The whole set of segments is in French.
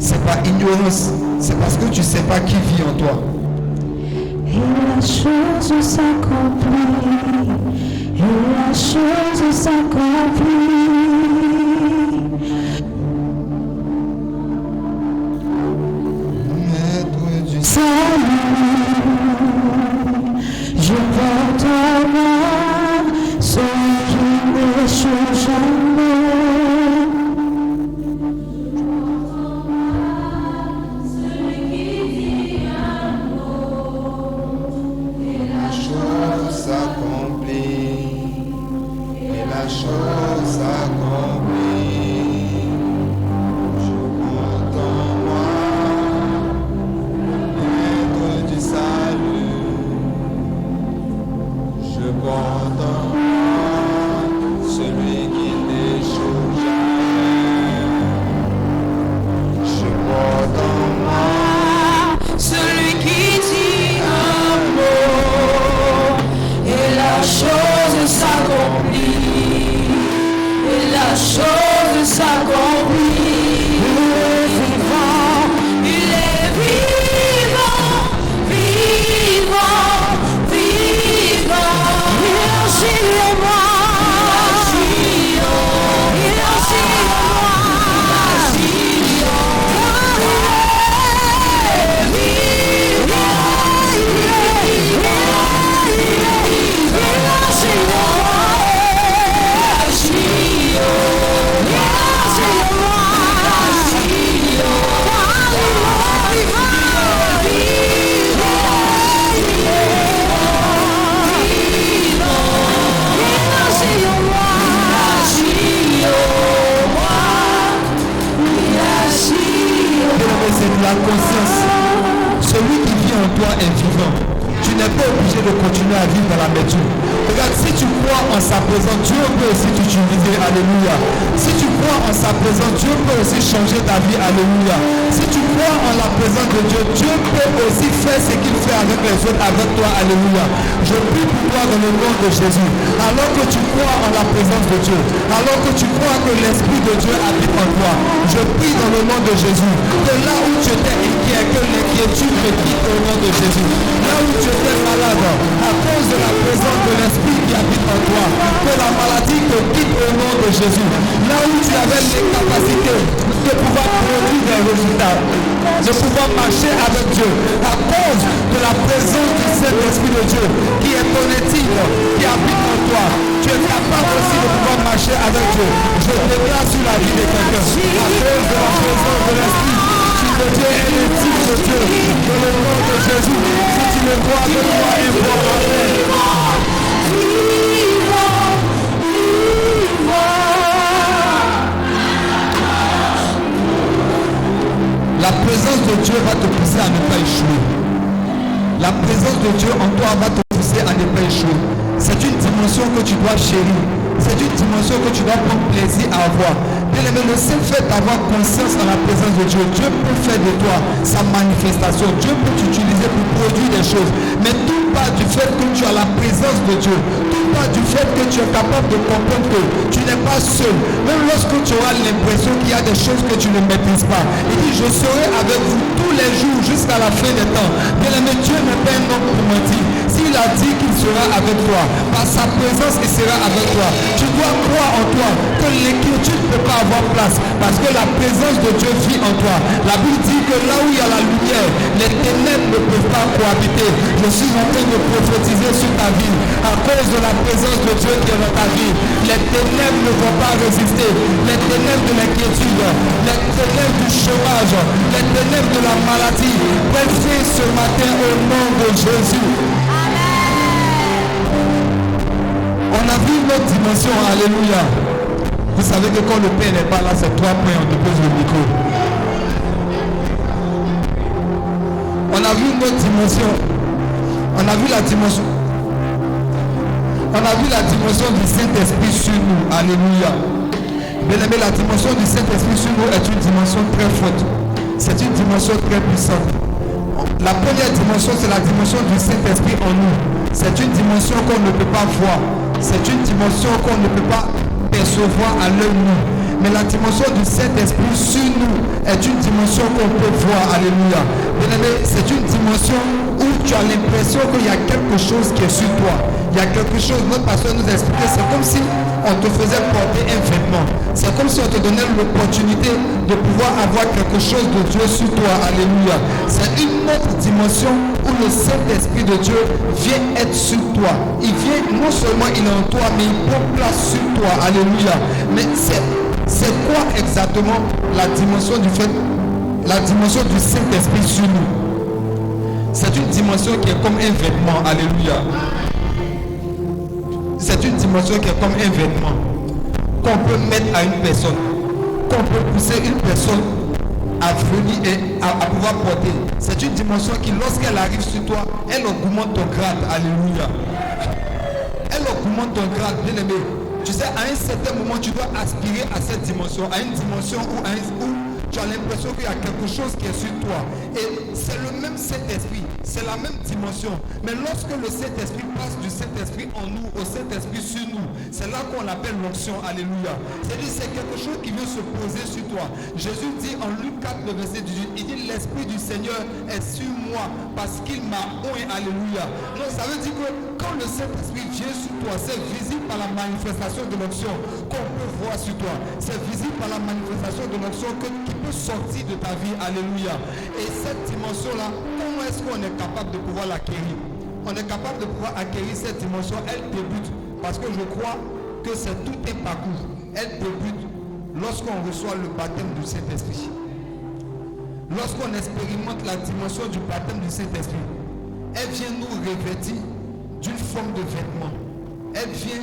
c'est pas ignorance, c'est parce que tu ne sais pas qui vit en toi. Et la chose s'accomplit, et la chose s'accomplit. Maître du Salut, je porte en moi celui qui n'échoue jamais. La conscience, celui qui vit en toi est vivant. Tu n'es pas obligé de continuer à vivre dans l'amertume. Regarde, si tu crois en sa présence, Dieu peut aussi t'utiliser. Alléluia. Si tu crois en sa présence, Dieu peut aussi changer ta vie. Alléluia. Si tu crois en la présence de Dieu, Dieu peut aussi faire ce qu'il fait avec les autres, avec toi. Alléluia. Je prie pour toi dans le nom de Jésus. Alors que tu crois en la présence de Dieu, alors que tu crois que l'Esprit de Dieu habite en toi, je prie dans le nom de Jésus, que là où tu étais inquiet, que l'inquiétude te quitte au nom de Jésus. Là où tu étais malade, à cause de la présence de l'Esprit qui habite en toi, que la maladie te quitte au nom de Jésus. Là où tu avais l'incapacité de pouvoir produire des résultats, de pouvoir marcher avec Dieu, à cause de la présence du Saint-Esprit de Dieu, qui est ton éthique, qui habite en toi, tu es capable aussi de pouvoir marcher avec Dieu. Je déclare sur la vie de quelqu'un, à cause de la présence de l'Esprit, tu deviens un éthique de Dieu, dans le nom de Jésus. Si tu le crois, de toi et moi, amen. La présence de Dieu va te pousser à ne pas échouer. La présence de Dieu en toi va te pousser à ne pas échouer. C'est une dimension que tu dois chérir. C'est une dimension que tu dois prendre plaisir à avoir. Bien aimé, le seul fait d'avoir conscience en la présence de Dieu, Dieu peut faire de toi sa manifestation. Dieu peut t'utiliser pour produire des choses. Mais tout part du fait que tu as la présence de Dieu. Tout part du fait que tu es capable de comprendre que tu n'es pas seul. Même lorsque tu auras l'impression qu'il y a des choses que tu ne maîtrises pas. Il dit, je serai avec vous tous les jours jusqu'à la fin des temps. Bien aimé, Dieu n'est pas un homme pour mentir. S'il a dit qu'il sera avec toi, par sa présence, il sera avec toi. Tu dois croire en toi que l'inquiétude ne peut pas avoir place parce que la présence de Dieu vit en toi. La Bible dit que là où il y a la lumière, les ténèbres ne peuvent pas cohabiter. Je suis en train de prophétiser sur ta vie. À cause de la présence de Dieu qui est dans ta vie, les ténèbres ne vont pas résister. Les ténèbres de l'inquiétude, les ténèbres du chômage, les ténèbres de la maladie prennent fin ce matin au nom de Jésus. On a vu une autre dimension, alléluia. Vous savez que quand le Père n'est pas là, c'est 3 points, on dépose le micro. On a vu une autre dimension. On a vu la dimension. On a vu la dimension du Saint-Esprit sur nous, alléluia. Bien aimé, la dimension du Saint-Esprit sur nous est une dimension très forte. C'est une dimension très puissante. La première dimension, c'est la dimension du Saint-Esprit en nous. C'est une dimension qu'on ne peut pas voir. C'est une dimension qu'on ne peut pas percevoir à l'œil nu. Mais la dimension du Saint-Esprit sur nous est une dimension qu'on peut voir. Alléluia. Bien-aimé, c'est une dimension où tu as l'impression qu'il y a quelque chose qui est sur toi. Il y a quelque chose, notre pasteur nous a expliqué, c'est comme si on te faisait porter un vêtement. C'est comme si on te donnait l'opportunité de pouvoir avoir quelque chose de Dieu sur toi. Alléluia. C'est une autre dimension où le Saint-Esprit de Dieu vient être sur toi. Il vient, non seulement il est en toi, mais il prend place sur toi. Alléluia. Mais c'est quoi exactement la dimension du fait, la dimension du Saint-Esprit sur nous? C'est une dimension qui est comme un vêtement. Alléluia. C'est une dimension qui est comme un vêtement qu'on peut mettre à une personne, qu'on peut pousser une personne à venir et à pouvoir porter. C'est une dimension qui, lorsqu'elle arrive sur toi, elle augmente ton grade. Alléluia. Elle augmente ton grade, bien aimé. Tu sais, à un certain moment, tu dois aspirer à cette dimension, à une dimension où tu as l'impression qu'il y a quelque chose qui est sur toi. Et c'est le même Saint-Esprit, c'est la même dimension. Mais lorsque le Saint-Esprit passe du Saint-Esprit en nous au Saint-Esprit sur nous, c'est là qu'on l'appelle l'onction. Alléluia. C'est-à-dire c'est quelque chose qui veut se poser sur toi. Jésus dit en Luc 4, le verset 18, il dit l'Esprit du Seigneur est sur moi parce qu'il m'a oint. Alléluia. Donc ça veut dire que quand le Saint-Esprit vient sur toi, c'est visible par la manifestation de l'onction qu'on peut voir sur toi. C'est visible par la manifestation de l'onction qui peut sortir de ta vie. Alléluia. Et cette dimension-là, comment est-ce qu'on est capable de pouvoir l'acquérir? On est capable de pouvoir acquérir cette dimension. Elle débute, parce que je crois que c'est tout un parcours. Elle débute lorsqu'on reçoit le baptême du Saint-Esprit. Lorsqu'on expérimente la dimension du baptême du Saint-Esprit, elle vient nous revêtir d'une forme de vêtement. Elle vient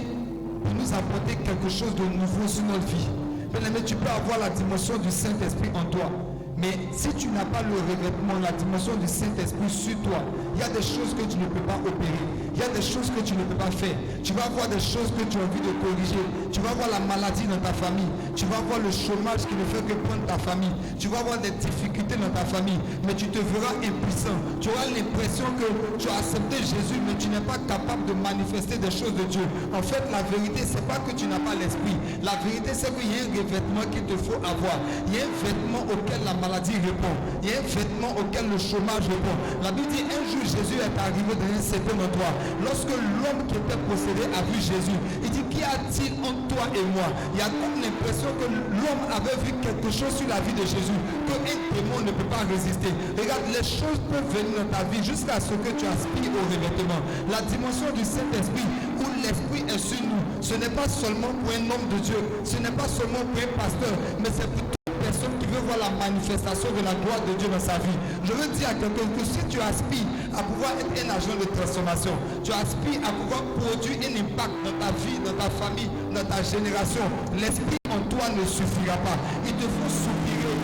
pour nous apporter quelque chose de nouveau sur notre vie. Bien-aimé, tu peux avoir la dimension du Saint-Esprit en toi. Mais si tu n'as pas le revêtement, la dimension du Saint-Esprit sur toi, il y a des choses que tu ne peux pas opérer. Il y a des choses que tu ne peux pas faire. Tu vas voir des choses que tu as envie de corriger. Tu vas voir la maladie dans ta famille. Tu vas voir le chômage qui ne fait que prendre ta famille. Tu vas voir des difficultés dans ta famille. Mais tu te verras impuissant. Tu auras l'impression que tu as accepté Jésus, mais tu n'es pas capable de manifester des choses de Dieu. En fait, la vérité, ce n'est pas que tu n'as pas l'esprit. La vérité, c'est qu'il y a un revêtement qu'il te faut avoir. Il y a un vêtement auquel la maladie répond. Il y a un vêtement auquel le chômage répond. La Bible dit un jour Jésus est arrivé dans un certain endroit. Lorsque l'homme qui était possédé a vu Jésus, il dit qu'y a-t-il entre toi et moi? Il y a comme l'impression que l'homme avait vu quelque chose sur la vie de Jésus, qu'un démon ne peut pas résister. Regarde, les choses peuvent venir dans ta vie jusqu'à ce que tu aspires au revêtement. La dimension du Saint-Esprit où l'Esprit est sur nous, ce n'est pas seulement pour un homme de Dieu, ce n'est pas seulement pour un pasteur, mais c'est pour personne qui veut voir la manifestation de la gloire de Dieu dans sa vie. Je veux dire à quelqu'un que si tu aspires à pouvoir être un agent de transformation, tu aspires à pouvoir produire un impact dans ta vie, dans ta famille, dans ta génération, l'esprit en toi ne suffira pas. Il te faut soupirer.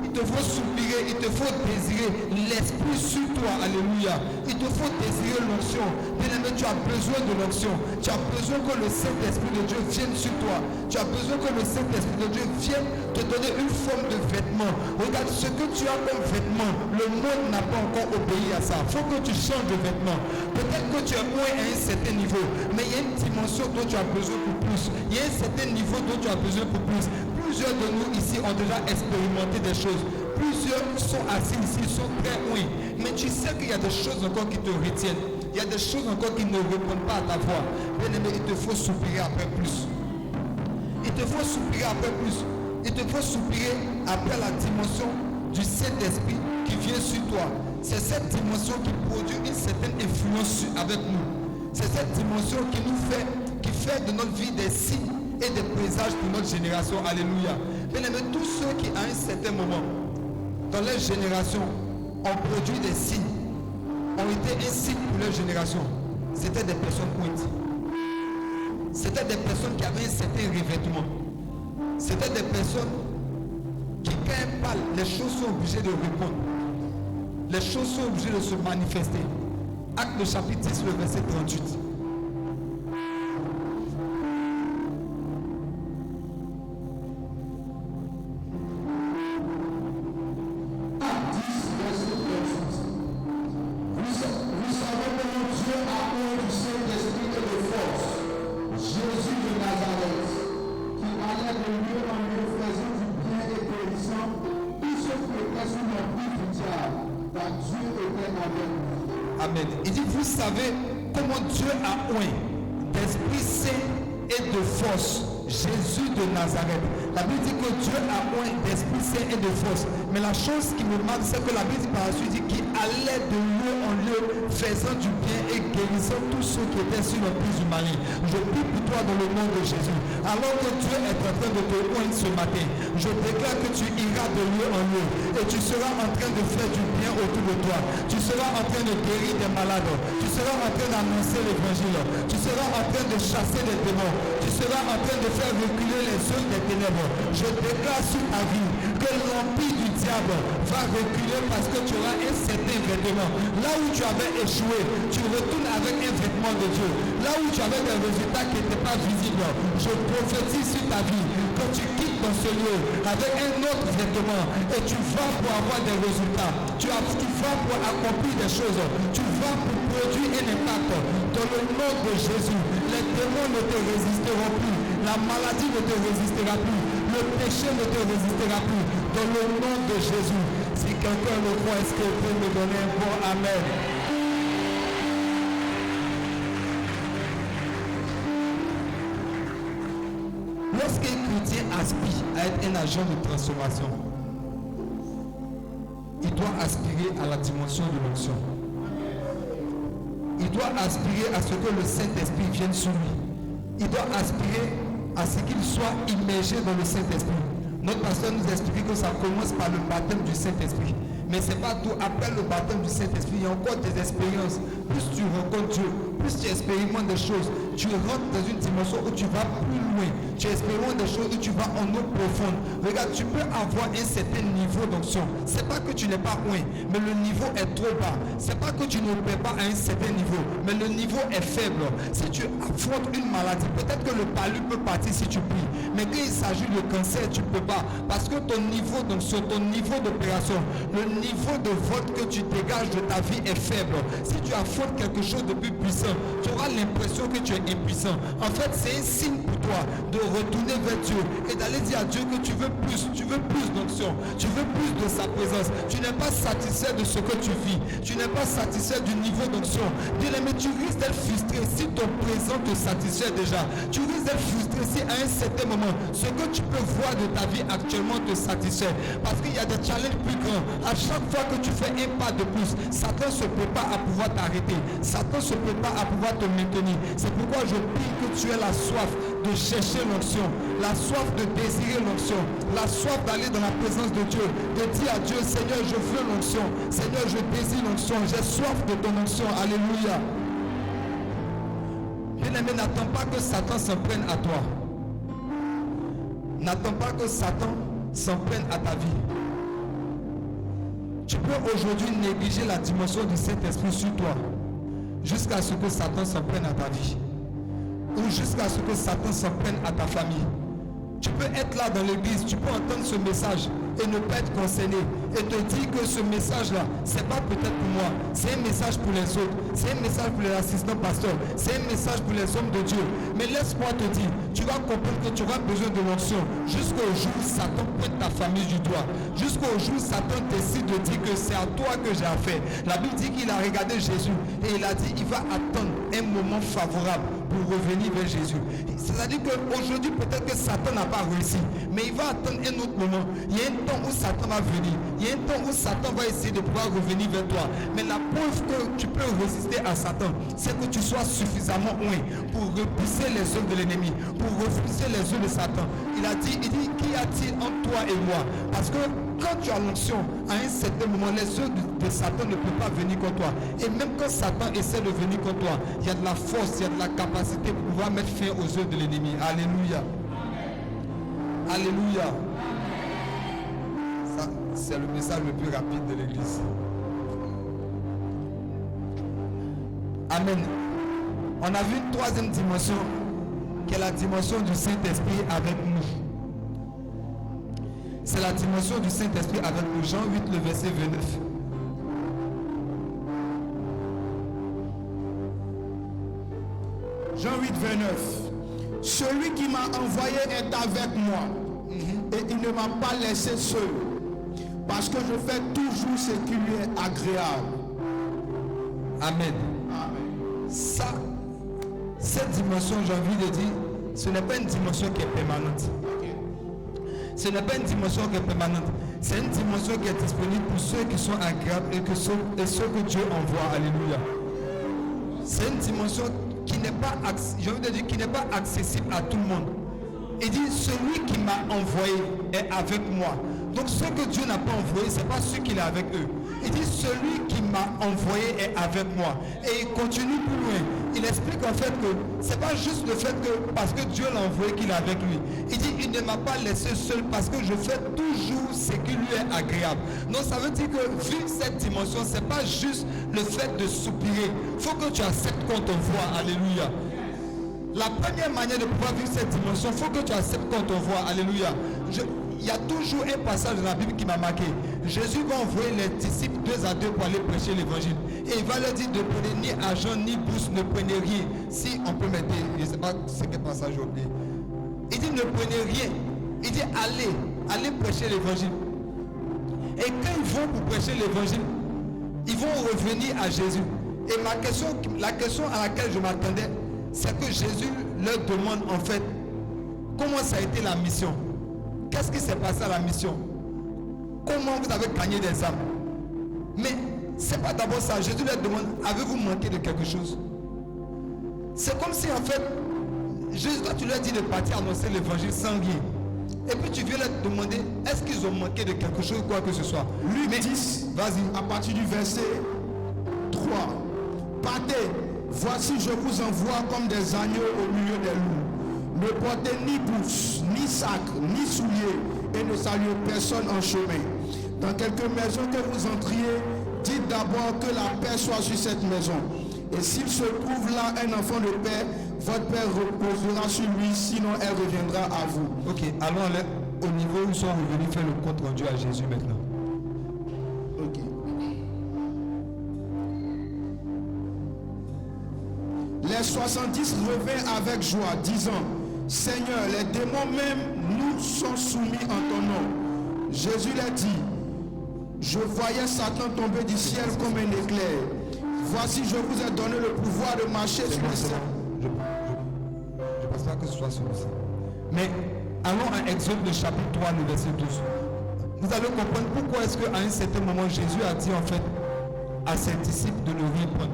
Il te faut soupirer, il te faut désirer l'esprit sur toi. Alléluia. Il te faut désirer l'onction. Bien-aimé, tu as besoin de l'onction. Tu as besoin que le Saint-Esprit de Dieu vienne sur toi. Tu as besoin que le Saint-Esprit de Dieu vienne te donner une forme de vêtement. Regarde ce que tu as comme vêtement. Le monde n'a pas encore obéi à ça. Il faut que tu changes de vêtement. Peut-être que tu es moins à un certain niveau, mais il y a une dimension dont tu as besoin pour plus. Il y a un certain niveau dont tu as besoin pour plus. Plusieurs de nous ici ont déjà expérimenté des choses. Plusieurs sont assis ici, sont très loin. Mais tu sais qu'il y a des choses encore qui te retiennent. Il y a des choses encore qui ne répondent pas à ta voix. Bien aimé, il te faut soupirer après plus. Il te faut soupirer après plus. Il te faut soupirer après la dimension du Saint-Esprit qui vient sur toi. C'est cette dimension qui produit une certaine influence avec nous. C'est cette dimension qui fait de notre vie des signes et des présages pour notre génération. Alléluia. Bien aimé, tous ceux qui à un certain moment dans leur génération ont produit des signes, ont été un signe pour leur génération, c'était des personnes pointues. C'était des personnes qui avaient un certain revêtement. C'était des personnes qui, quand elles parlent, les choses sont obligées de répondre. Les choses sont obligées de se manifester. Acte de chapitre 10, le verset 38. Jésus de Nazareth, qui allait de lieu en Amen. Il dit, vous savez comment Dieu a oint d'Esprit Saint et de force Jésus de Nazareth. La Bible dit que Dieu a oint d'Esprit Saint et de force. Mais la chose qui me marque, c'est que la Bible dit par la suite dit qu'il allait de lieu en lieu, faisant du bien et guérissant tous ceux qui étaient sur l'emprise du malin. Je prie pour toi dans le nom de Jésus. Alors que Dieu est en train de te oindre ce matin, je déclare que tu iras de lieu en lieu et tu seras en train de faire du bien autour de toi. Tu seras en train de guérir des malades. Tu seras en train d'annoncer l'évangile. Tu seras en train de chasser les démons. Tu seras en train de faire reculer les œuvres des ténèbres. Je déclare sur ta vie que l'empire du diable va reculer parce que tu auras un certain vêtement. Là où tu avais échoué, tu retournes avec un vêtement de Dieu. Là où tu avais des résultats qui n'étaient pas visibles, je prophétise sur ta vie que tu quittes dans ce lieu avec un autre vêtement et tu vas pour avoir des résultats. Tu vas pour accomplir des choses. Tu vas pour produire un impact. Dans le nom de Jésus, les démons ne te résisteront plus. La maladie ne te résistera plus. Le péché ne te résistera plus. Dans le nom de Jésus. Si quelqu'un le croit, est-ce qu'il peut me donner un bon amen? Lorsqu'un chrétien aspire à être un agent de transformation, il doit aspirer à la dimension de l'onction. Il doit aspirer à ce que le Saint-Esprit vienne sur lui. Il doit aspirer à ce qu'il soit immergé dans le Saint-Esprit. Notre pasteur nous explique que ça commence par le baptême du Saint-Esprit. Mais ce n'est pas tout. Après le baptême du Saint-Esprit, il y a encore des expériences. Plus tu rencontres Dieu, plus tu expérimentes des choses, tu rentres dans une dimension où tu vas plus loin. Tu expérimentes des choses où tu vas en eau profonde. Regarde, tu peux avoir un certain niveau d'onction. Ce n'est pas que tu n'es pas loin, mais le niveau est trop bas. Ce n'est pas que tu ne peux pas à un certain niveau, mais le niveau est faible. Si tu affrontes une maladie, peut-être que le palu peut partir si tu pries. Mais quand il s'agit de cancer, tu ne peux pas. Parce que ton niveau d'onction, ton niveau d'opération, le niveau de vote que tu dégages de ta vie est faible. Si tu affrontes quelque chose de plus puissant, tu auras l'impression que tu es impuissant. En fait, c'est un signe pour toi de retourner vers Dieu et d'aller dire à Dieu que tu veux plus d'onction, tu veux plus de sa présence. Tu n'es pas satisfait de ce que tu vis, tu n'es pas satisfait du niveau d'onction. Bien-aimé, tu risques d'être frustré si ton présent te satisfait déjà. Tu risques d'être frustré si à un certain moment, ce que tu peux voir de ta vie actuellement te satisfait. Parce qu'il y a des challenges plus grands. À chaque fois que tu fais un pas de plus, Satan se prépare à pouvoir t'arrêter. Satan se prépare à pouvoir te maintenir. C'est pourquoi je prie que tu aies la soif de chercher l'onction, la soif de désirer l'onction, la soif d'aller dans la présence de Dieu, de dire à Dieu, Seigneur, je veux l'onction. Seigneur, je désire l'onction. J'ai soif de ton onction. Alléluia. Bien-aimé, n'attends pas que Satan s'en prenne à toi. N'attends pas que Satan s'en prenne à ta vie. Tu peux aujourd'hui négliger la dimension du Saint-Esprit sur toi jusqu'à ce que Satan s'en prenne à ta vie ou jusqu'à ce que Satan s'en prenne à ta famille. Tu peux être là dans l'église, tu peux entendre ce message et ne pas être concerné et te dire que ce message-là, c'est pas peut-être pour moi, c'est un message pour les autres, c'est un message pour les assistants pasteurs, c'est un message pour les hommes de Dieu. Mais laisse-moi te dire, tu vas comprendre que tu auras besoin de l'onction jusqu'au jour où Satan pointe ta famille du doigt, jusqu'au jour où Satan décide de dire que c'est à toi que j'ai affaire. La Bible dit qu'il a regardé Jésus et il a dit il va attendre un moment favorable pour revenir vers Jésus. C'est-à-dire qu'aujourd'hui peut-être que Satan n'a pas réussi, mais il va attendre un autre moment. Il y a un temps où Satan va venir, il y a un temps où Satan va essayer de pouvoir revenir vers toi. Mais la preuve que tu peux résister à Satan, c'est que tu sois suffisamment loin pour repousser les œuvres de l'ennemi, pour repousser les œuvres de Satan. Il dit, qu'y a-t-il entre toi et moi? Parce que quand tu as l'onction, à un certain moment, les œuvres de Satan ne peuvent pas venir contre toi. Et même quand Satan essaie de venir contre toi, il y a de la force, il y a de la capacité pour pouvoir mettre fin aux œuvres de l'ennemi. Alléluia. Alléluia. Ça, c'est le message le plus rapide de l'église. Amen. On a vu une troisième dimension, qui est la dimension du Saint-Esprit avec nous. C'est la dimension du Saint-Esprit avec nous. Jean 8, le verset 29. Jean 8, 29. Celui qui m'a envoyé est avec moi et il ne m'a pas laissé seul parce que je fais toujours ce qui lui est agréable. Amen. Ça, cette dimension, j'ai envie de dire, ce n'est pas une dimension qui est permanente. Ce n'est pas une dimension qui est permanente. C'est une dimension qui est disponible pour ceux qui sont agréables et ceux que Dieu envoie. Alléluia. C'est une dimension qui n'est pas, j'ai envie de dire, qui n'est pas accessible à tout le monde. Il dit, celui qui m'a envoyé est avec moi. Donc ceux que Dieu n'a pas envoyé, ce n'est pas ceux qu'il est avec eux. Il dit, celui qui m'a envoyé est avec moi. Et il continue plus loin. Il explique en fait que ce n'est pas juste le fait que parce que Dieu l'a envoyé qu'il est avec lui. Il dit, il ne m'a pas laissé seul parce que je fais toujours ce qui lui est agréable. Donc ça veut dire que vivre cette dimension, ce n'est pas juste le fait de soupirer. Il faut que tu acceptes qu'on t'envoie. Alléluia. La première manière de pouvoir vivre cette dimension, il faut que tu acceptes qu'on t'envoie. Alléluia. Il y a toujours un passage dans la Bible qui m'a marqué. Jésus va envoyer les disciples 2 à 2 pour aller prêcher l'évangile. Et il va leur dire de prenez ni argent ni bourse, ne prenez rien. Si on peut m'aider, je ne sais pas c'est quel passage j'ai oublié. Il dit ne prenez rien. Il dit allez prêcher l'évangile. Et quand ils vont pour prêcher l'évangile, ils vont revenir à Jésus. Et la question à laquelle je m'attendais, c'est que Jésus leur demande en fait comment ça a été la mission. Qu'est-ce qui s'est passé à la mission? Comment vous avez gagné des âmes? Mais c'est pas d'abord ça. Jésus leur demande, avez-vous manqué de quelque chose? C'est comme si en fait, Jésus, toi tu leur dis de partir annoncer l'évangile sans rien. Et puis tu viens leur demander, est-ce qu'ils ont manqué de quelque chose ou quoi que ce soit? Luc 10, vas-y. à partir du verset 3. Partez, voici je vous envoie comme des agneaux au milieu des loups. Ne portez ni bourse, ni sac, ni souliers, et ne saluez personne en chemin. Dans quelque maison que vous entriez, dites d'abord que la paix soit sur cette maison. Et s'il se trouve là un enfant de paix, votre paix reposera sur lui, sinon elle reviendra à vous. Ok, allons au niveau où ils sont revenus faire le compte rendu à Jésus maintenant. Ok. Les 70 revinrent avec joie, disant, Seigneur, les démons même nous sont soumis en ton nom. Jésus leur dit, je voyais Satan tomber du ciel comme un éclair. Voici, je vous ai donné le pouvoir de marcher sur les cieux. Je ne pense pas que ce soit celui-ci. Mais allons à Exode le chapitre 3, le verset 12. Vous allez comprendre pourquoi est-ce qu'à un certain moment, Jésus a dit en fait à ses disciples de ne rien prendre.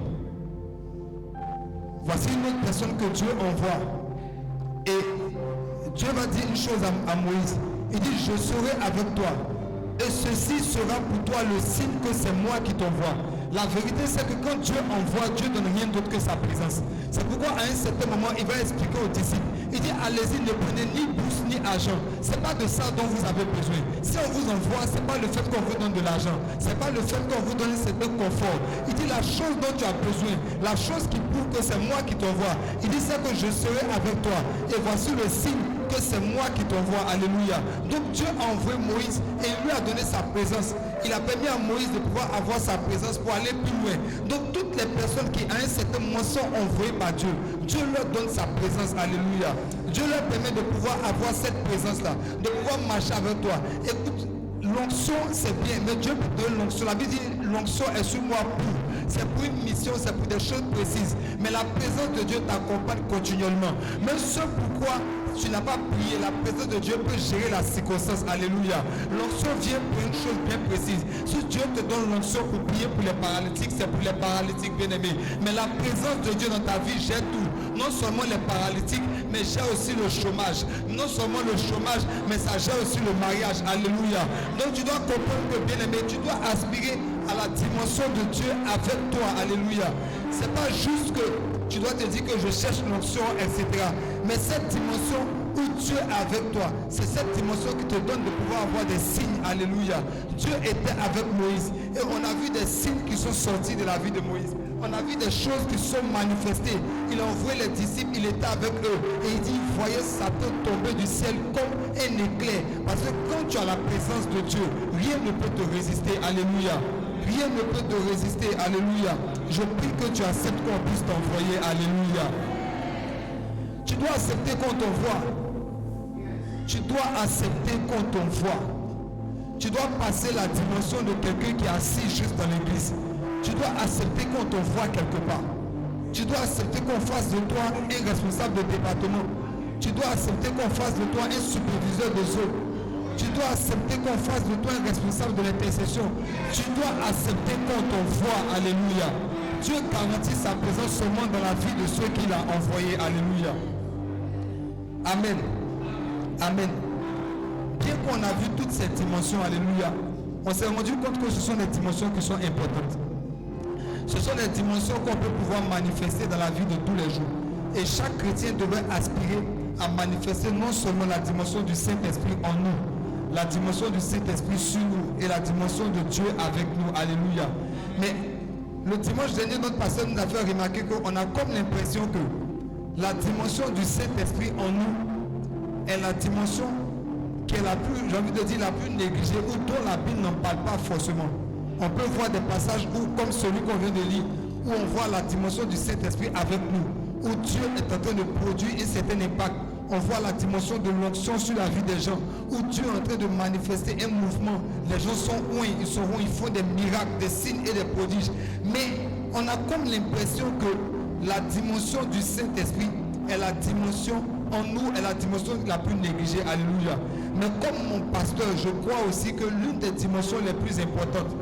Voici une autre personne que Dieu envoie. Et Dieu va dire une chose à Moïse. Il dit, je serai avec toi. Et ceci sera pour toi le signe que c'est moi qui t'envoie. La vérité, c'est que quand Dieu envoie, Dieu donne rien d'autre que sa présence. C'est pourquoi à un certain moment, il va expliquer aux disciples. Il dit, allez-y, ne prenez ni bourse ni argent. Ce n'est pas de ça dont vous avez besoin. Si on vous envoie, ce n'est pas le fait qu'on vous donne de l'argent. Ce n'est pas le fait qu'on vous donne un certain confort. Il dit, la chose dont tu as besoin, la chose qui prouve que c'est moi qui t'envoie. Il dit, c'est que je serai avec toi. Et voici le signe que c'est moi qui t'envoie. Alléluia. Donc Dieu a envoyé Moïse et il lui a donné sa présence. Il a permis à Moïse de pouvoir avoir sa présence pour aller plus loin. Donc toutes les personnes qui à un certain moment sont envoyées par Dieu, Dieu leur donne sa présence. Alléluia. Dieu leur permet de pouvoir avoir cette présence-là, de pouvoir marcher avec toi. Écoute, l'onction c'est bien, mais Dieu peut donner l'onction. La Bible dit l'onction est sur moi pour. C'est pour une mission, c'est pour des choses précises. Mais la présence de Dieu t'accompagne continuellement. Même ce pourquoi tu n'as pas prié, la présence de Dieu peut gérer la circonstance. Alléluia. L'onction vient pour une chose bien précise. Si Dieu te donne l'onction pour prier pour les paralytiques, c'est pour les paralytiques bien-aimés. Mais la présence de Dieu dans ta vie gère tout. Non seulement les paralytiques, mais gère aussi le chômage. Non seulement le chômage, mais ça gère aussi le mariage. Alléluia. Donc tu dois comprendre que bien-aimé, tu dois aspirer à la dimension de Dieu avec toi. Alléluia. C'est pas juste que tu dois te dire que je cherche l'onction, etc. Mais cette dimension où Dieu est avec toi, c'est cette dimension qui te donne de pouvoir avoir des signes. Alléluia. Dieu était avec Moïse et on a vu des signes qui sont sortis de la vie de Moïse. On a vu des choses qui sont manifestées. Il a envoyé les disciples, il était avec eux et il dit, voyez Satan tomber du ciel comme un éclair. Parce que quand tu as la présence de Dieu, rien ne peut te résister. Alléluia. Rien ne peut te résister. Alléluia. Je prie que tu acceptes qu'on puisse t'envoyer. Alléluia. Tu dois accepter qu'on t'envoie. Tu dois accepter qu'on t'envoie. Tu dois passer la dimension de quelqu'un qui est assis juste dans l'église. Tu dois accepter qu'on t'envoie quelque part. Tu dois accepter qu'on fasse de toi un responsable de département. Tu dois accepter qu'on fasse de toi un superviseur de zone. Tu dois accepter qu'on fasse de toi un responsable de l'intercession. Tu dois accepter qu'on t'envoie. Alléluia. Dieu garantit sa présence seulement dans la vie de ceux qu'il a envoyés. Alléluia. Amen. Amen. Bien qu'on a vu toutes ces dimensions, alléluia, on s'est rendu compte que ce sont des dimensions qui sont importantes. Ce sont des dimensions qu'on peut pouvoir manifester dans la vie de tous les jours. Et chaque chrétien devrait aspirer à manifester non seulement la dimension du Saint-Esprit en nous, la dimension du Saint-Esprit sur nous et la dimension de Dieu avec nous. Alléluia. Mais le dimanche dernier, notre pasteur nous a fait remarquer qu'on a comme l'impression que la dimension du Saint-Esprit en nous est la dimension qui est la plus, j'ai envie de dire, la plus négligée, ou dont la Bible n'en parle pas forcément. On peut voir des passages où, comme celui qu'on vient de lire, où on voit la dimension du Saint-Esprit avec nous, où Dieu est en train de produire un certain impact. On voit la dimension de l'onction sur la vie des gens, où Dieu est en train de manifester un mouvement. Les gens sont ouïs, ils font des miracles, des signes et des prodiges. Mais on a comme l'impression que la dimension du Saint-Esprit est la dimension en nous, est la dimension la plus négligée. Alléluia. Mais comme mon pasteur, je crois aussi que l'une des dimensions les plus importantes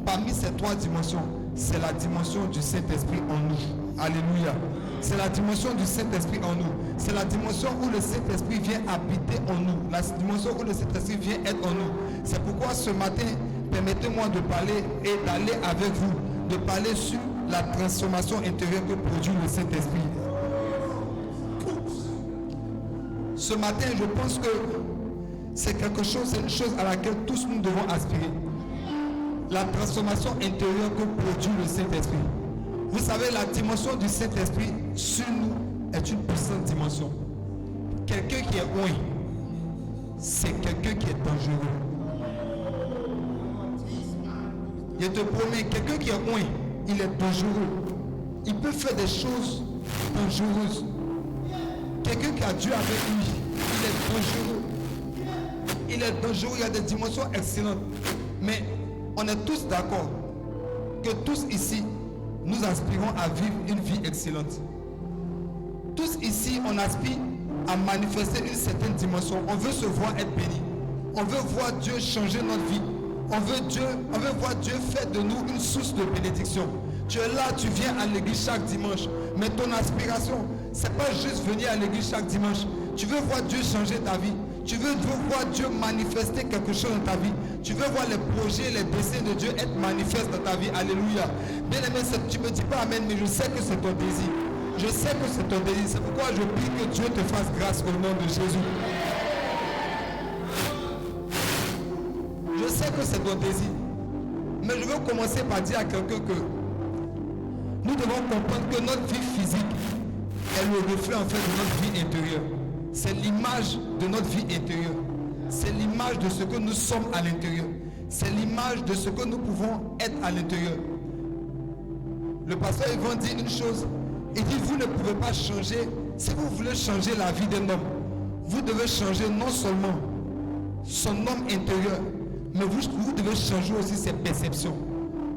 parmi ces trois dimensions, c'est la dimension du Saint-Esprit en nous. Alléluia. C'est la dimension du Saint-Esprit en nous. C'est la dimension où le Saint-Esprit vient habiter en nous. La dimension où le Saint-Esprit vient être en nous. C'est pourquoi ce matin, permettez-moi de parler et d'aller avec vous, de parler sur la transformation intérieure que produit le Saint-Esprit. Ce matin, je pense que c'est quelque chose, c'est une chose à laquelle tous nous devons aspirer. La transformation intérieure que produit le Saint-Esprit. Vous savez, la dimension du Saint-Esprit sur nous est une puissante dimension. Quelqu'un qui est ouïe, c'est quelqu'un qui est dangereux. Je te promets, quelqu'un qui est ouïe, il est dangereux. Il peut faire des choses dangereuses. Quelqu'un qui a Dieu avec lui, il est dangereux. Il est dangereux, il y a des dimensions excellentes. Mais on est tous d'accord que tous ici, nous aspirons à vivre une vie excellente. Tous ici, on aspire à manifester une certaine dimension. On veut se voir être béni. On veut voir Dieu changer notre vie. On veut voir Dieu faire de nous une source de bénédiction. Tu es là, tu viens à l'église chaque dimanche. Mais ton aspiration, c'est pas juste venir à l'église chaque dimanche. Tu veux voir Dieu changer ta vie. Tu veux voir Dieu manifester quelque chose dans ta vie. Tu veux voir les projets, les desseins de Dieu être manifestés dans ta vie. Alléluia. Bien aimé, tu ne me dis pas amen, mais je sais que c'est ton désir. Je sais que c'est ton désir. C'est pourquoi je prie que Dieu te fasse grâce au nom de Jésus. Je sais que c'est ton désir. Mais je veux commencer par dire à quelqu'un que nous devons comprendre que notre vie physique est le reflet en fait de notre vie intérieure. C'est l'image de notre vie intérieure. C'est l'image de ce que nous sommes à l'intérieur. C'est l'image de ce que nous pouvons être à l'intérieur. Le pasteur Yvan dit une chose. Il dit, vous ne pouvez pas changer. Si vous voulez changer la vie d'un homme, vous devez changer non seulement son homme intérieur, mais vous devez changer aussi ses perceptions.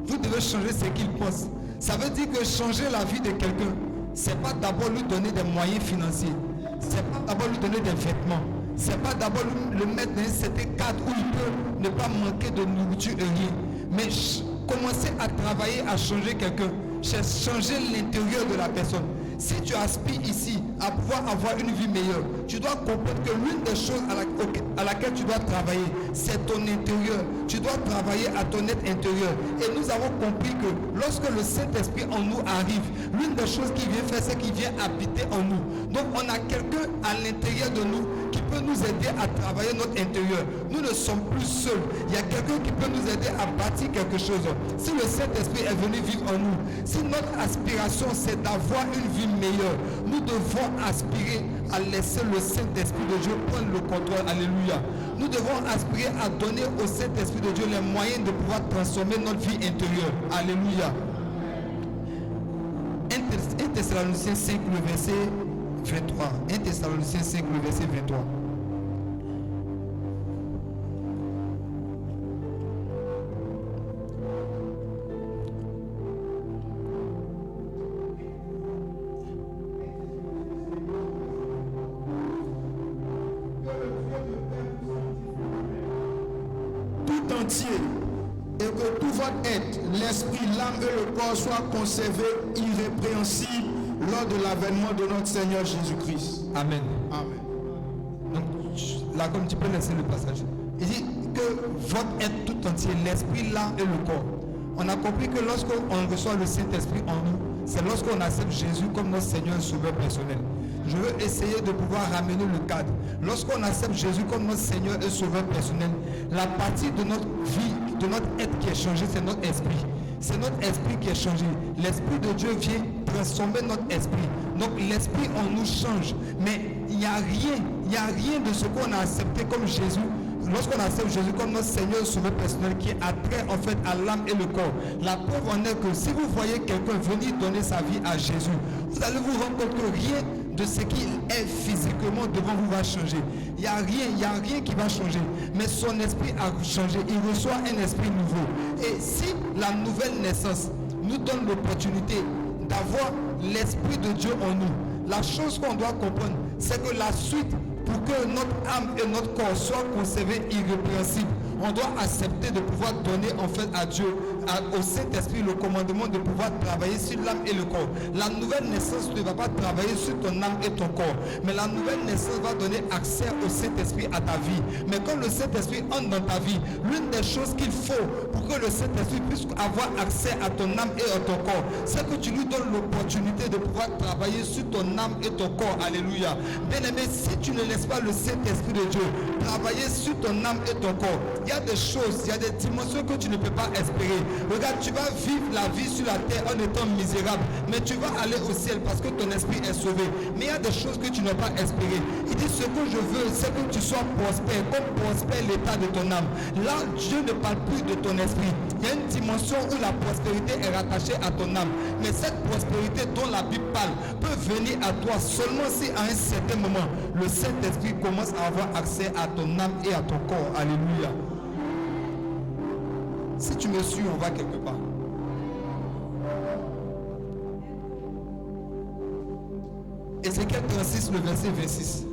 Vous devez changer ce qu'il pense. Ça veut dire que changer la vie de quelqu'un, c'est pas d'abord lui donner des moyens financiers. C'est pas d'abord lui donner des vêtements. C'est pas d'abord le mettre dans un certain cadre où il peut ne pas manquer de nourriture et rien. Mais commencer à travailler à changer quelqu'un, c'est changer l'intérieur de la personne. Si tu aspires ici à pouvoir avoir une vie meilleure, tu dois comprendre que l'une des choses à laquelle tu dois travailler, c'est ton intérieur. Tu dois travailler à ton être intérieur. Et nous avons compris que lorsque le Saint-Esprit en nous arrive, l'une des choses qu'il vient faire, c'est qu'il vient habiter en nous. Donc on a quelqu'un à l'intérieur de nous qui peut nous aider à travailler notre intérieur. Nous ne sommes plus seuls. Il y a quelqu'un qui peut nous aider à bâtir quelque chose. Si le Saint-Esprit est venu vivre en nous, si notre aspiration c'est d'avoir une vie meilleure, nous devons aspirer à laisser le Saint-Esprit de Dieu prendre le contrôle. Alléluia. Nous devons aspirer à donner au Saint-Esprit de Dieu les moyens de pouvoir transformer notre vie intérieure. Alléluia. 1 Thessaloniciens 5, le verset 23. 1 Thessaloniciens 5, le verset 23. entier et que tout votre être, l'esprit, l'âme et le corps soient conservés irrépréhensibles lors de l'avènement de notre Seigneur Jésus-Christ. Amen. Amen. Donc là, comme tu peux laisser le passage, il dit que votre être tout entier, l'esprit, l'âme et le corps. On a compris que lorsqu'on reçoit le Saint-Esprit en nous, c'est lorsqu'on accepte Jésus comme notre Seigneur et Sauveur personnel. Je veux essayer de pouvoir ramener le cadre. Lorsqu'on accepte Jésus comme notre Seigneur et Sauveur personnel, la partie de notre vie, de notre être qui est changé, c'est notre esprit. C'est notre esprit qui est changé. L'Esprit de Dieu vient transformer notre esprit. Donc l'esprit en nous change. Mais il n'y a rien de ce qu'on a accepté comme Jésus. Lorsqu'on accepte Jésus comme notre Seigneur et Sauveur personnel qui a trait en fait à l'âme et le corps, la preuve en est que si vous voyez quelqu'un venir donner sa vie à Jésus, vous allez vous rendre compte que rien de ce qu'il est physiquement devant vous va changer. Il n'y a rien qui va changer. Mais son esprit a changé. Il reçoit un esprit nouveau. Et si la nouvelle naissance nous donne l'opportunité d'avoir l'Esprit de Dieu en nous, la chose qu'on doit comprendre, c'est que la suite, pour que notre âme et notre corps soient conservés irrépréhensibles, on doit accepter de pouvoir donner en fait à Dieu, au Saint-Esprit, le commandement de pouvoir travailler sur l'âme et le corps. La nouvelle naissance ne va pas travailler sur ton âme et ton corps, mais la nouvelle naissance va donner accès au Saint-Esprit à ta vie. Mais quand le Saint-Esprit entre dans ta vie, l'une des choses qu'il faut pour que le Saint-Esprit puisse avoir accès à ton âme et à ton corps, c'est que tu lui donnes l'opportunité de pouvoir travailler sur ton âme et ton corps. Alléluia. Bien-aimé, si tu ne laisses pas le Saint-Esprit de Dieu travailler sur ton âme et ton corps, il y a des choses, il y a des dimensions que tu ne peux pas espérer. Regarde, tu vas vivre la vie sur la terre en étant misérable, mais tu vas aller au ciel parce que ton esprit est sauvé. Mais il y a des choses que tu n'as pas espérées. Il dit, ce que je veux, c'est que tu sois prospère, comme prospère l'état de ton âme. Là, Dieu ne parle plus de ton esprit. Il y a une dimension où la prospérité est rattachée à ton âme. Mais cette prospérité dont la Bible parle peut venir à toi seulement si à un certain moment, le Saint-Esprit commence à avoir accès à ton âme et à ton corps. Alléluia. Si tu me suis, on va quelque part. Ézéchiel 36, le verset 26.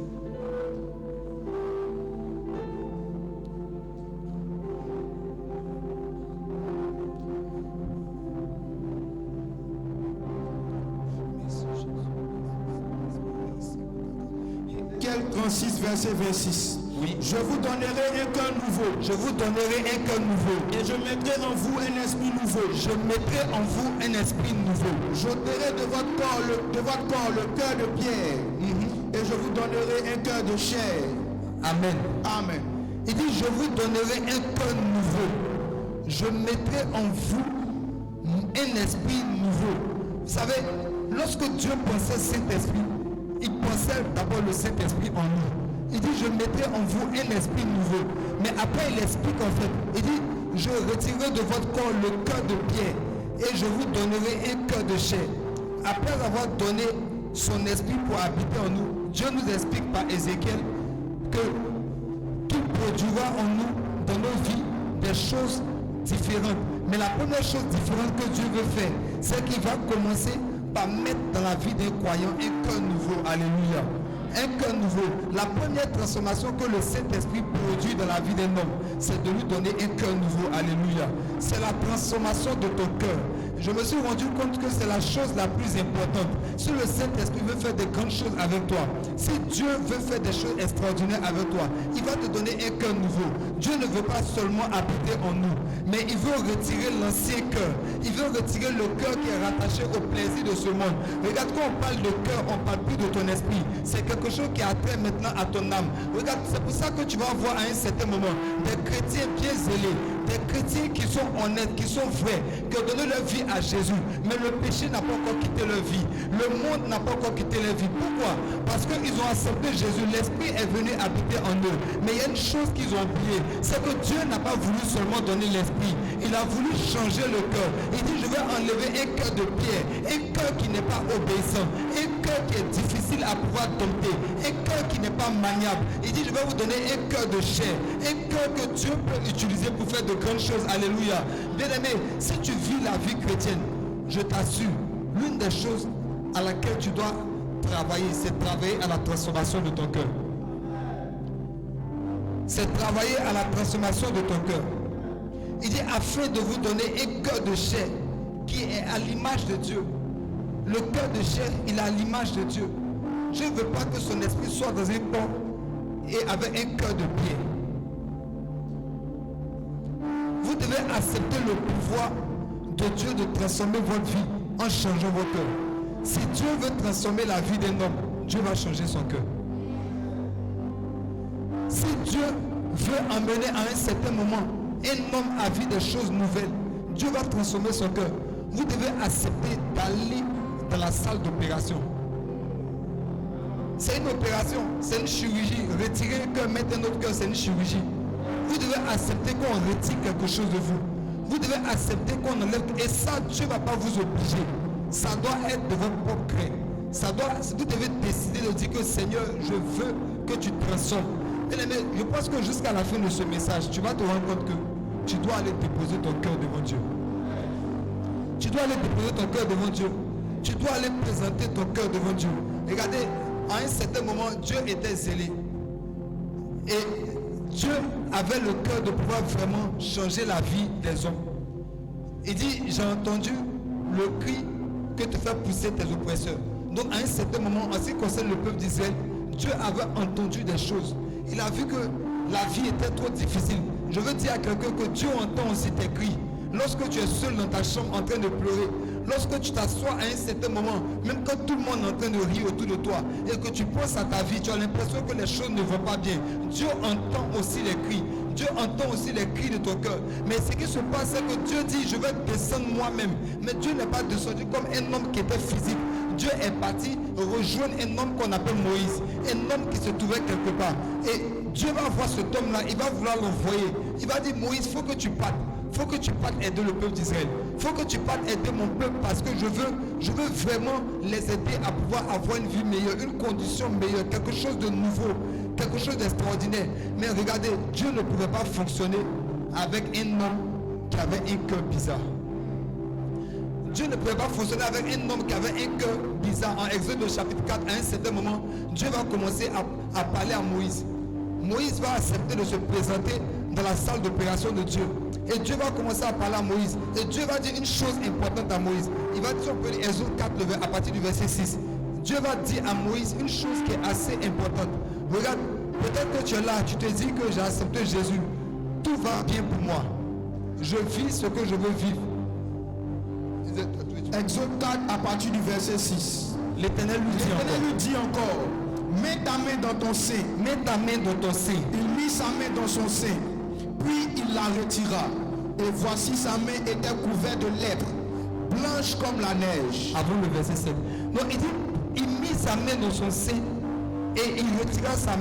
Ézéchiel 36, verset 26. Oui. Je vous donnerai un cœur nouveau. Je vous donnerai un cœur nouveau. Et je mettrai en vous un esprit nouveau. Je mettrai en vous un esprit nouveau. J'ôterai de votre corps le cœur de pierre. Et je vous donnerai un cœur de chair. Amen. Amen. Il dit, je vous donnerai un cœur nouveau. Je mettrai en vous un esprit nouveau. Vous savez, lorsque Dieu pensait Saint-Esprit, il pensait d'abord le Saint-Esprit en nous. Il dit, je mettrai en vous un esprit nouveau. Mais après, il explique en fait. Il dit, je retirerai de votre corps le cœur de pierre et je vous donnerai un cœur de chair. Après avoir donné son esprit pour habiter en nous, Dieu nous explique par Ézéchiel qu'il produira en nous, dans nos vies, des choses différentes. Mais la première chose différente que Dieu veut faire, c'est qu'il va commencer par mettre dans la vie des croyants un cœur nouveau. Alléluia. Un cœur nouveau. La première transformation que le Saint-Esprit produit dans la vie d'un homme, c'est de lui donner un cœur nouveau. Alléluia. C'est la transformation de ton cœur. Je me suis rendu compte que c'est la chose la plus importante. Si le Saint-Esprit veut faire de grandes choses avec toi, si Dieu veut faire des choses extraordinaires avec toi, il va te donner un cœur nouveau. Dieu ne veut pas seulement habiter en nous, mais il veut retirer l'ancien cœur. Il veut retirer le cœur qui est rattaché au plaisir de ce monde. Regarde, quand on parle de cœur, on ne parle plus de ton esprit. C'est quelque chose qui a trait maintenant à ton âme. Regarde, c'est pour ça que tu vas voir à un certain moment des chrétiens bien zélés, des chrétiens qui sont honnêtes, qui sont vrais, qui ont donné leur vie à Jésus. Mais le péché n'a pas encore quitté leur vie. Le monde n'a pas encore quitté leur vie. Pourquoi? Parce qu'ils ont accepté Jésus. L'Esprit est venu habiter en eux. Mais il y a une chose qu'ils ont oubliée. C'est que Dieu n'a pas voulu seulement donner l'Esprit. Il a voulu changer le cœur. Il dit, je vais enlever un cœur de pierre. Un cœur qui n'est pas obéissant. Un cœur qui est difficile à pouvoir dompter. Un cœur qui n'est pas maniable. Il dit, je vais vous donner un cœur de chair. Un cœur que Dieu peut utiliser pour faire de grandes choses. Alléluia. Bien-aimé, si tu vis la vie chrétienne, je t'assure, l'une des choses à laquelle tu dois travailler, c'est travailler à la transformation de ton cœur. C'est travailler à la transformation de ton cœur. Il dit afin de vous donner un cœur de chair qui est à l'image de Dieu. Le cœur de chair, il est à l'image de Dieu. Je ne veux pas que son esprit soit dans un corps et avec un cœur de pierre. Vous devez accepter le pouvoir de Dieu de transformer votre vie en changeant votre cœur. Si Dieu veut transformer la vie d'un homme, Dieu va changer son cœur. Si Dieu veut emmener à un certain moment un homme à vivre des choses nouvelles, Dieu va transformer son cœur. Vous devez accepter d'aller dans la salle d'opération. C'est une opération, c'est une chirurgie. Retirer un cœur, mettre un autre cœur, c'est une chirurgie. Vous devez accepter qu'on retire quelque chose de vous. Vous devez accepter qu'on enlève. Et ça, Dieu ne va pas vous obliger. Ça doit être de votre propre gré. Vous devez décider de dire que Seigneur, je veux que tu transformes. Bien-aimé, je pense que jusqu'à la fin de ce message, tu vas te rendre compte que tu dois aller déposer ton cœur devant Dieu. Tu dois aller déposer ton cœur devant Dieu. Tu dois aller présenter ton cœur devant Dieu. Regardez, à un certain moment, Dieu était zélé. Et Dieu avait le cœur de pouvoir vraiment changer la vie des hommes. Il dit, j'ai entendu le cri que te fait pousser tes oppresseurs. Donc à un certain moment, en ce qui concerne le peuple d'Israël, Dieu avait entendu des choses. Il a vu que la vie était trop difficile. Je veux dire à quelqu'un que Dieu entend aussi tes cris. Lorsque tu es seul dans ta chambre en train de pleurer, lorsque tu t'assois à un certain moment, même quand tout le monde est en train de rire autour de toi et que tu penses à ta vie, tu as l'impression que les choses ne vont pas bien. Dieu entend aussi les cris. Dieu entend aussi les cris de ton cœur. Mais ce qui se passe, c'est que Dieu dit, je vais descendre moi-même. Mais Dieu n'est pas descendu comme un homme qui était physique. Dieu est parti rejoindre un homme qu'on appelle Moïse. Un homme qui se trouvait quelque part. Et Dieu va voir cet homme-là, il va vouloir l'envoyer. Il va dire, Moïse, il faut que tu partes. Il faut que tu partes aider le peuple d'Israël. Il faut que tu partes aider mon peuple parce que je veux vraiment les aider à pouvoir avoir une vie meilleure, une condition meilleure, quelque chose de nouveau, quelque chose d'extraordinaire. Mais regardez, Dieu ne pouvait pas fonctionner avec un homme qui avait un cœur bizarre. Dieu ne pouvait pas fonctionner avec un homme qui avait un cœur bizarre. En Exode chapitre 4, à un certain moment, Dieu va commencer à parler à Moïse. Moïse va accepter de se présenter dans la salle d'opération de Dieu. Et Dieu va commencer à parler à Moïse. Et Dieu va dire une chose importante à Moïse. Il va dire, on peut lire Exode 4 à partir du verset 6. Dieu va dire à Moïse une chose qui est assez importante. Regarde, peut-être que tu es là, tu te dis que j'ai accepté Jésus. Tout va bien pour moi. Je vis ce que je veux vivre. Exode 4 à partir du verset 6. L'Éternel lui dit encore, mets ta main dans ton sein. Mets ta main dans ton sein. Il mit sa main dans son sein. Puis il la retira. Et voici sa main était couverte de lèpre, blanche comme la neige. Avant le verset 7. Donc il dit, il mit sa main dans son sein et il retira sa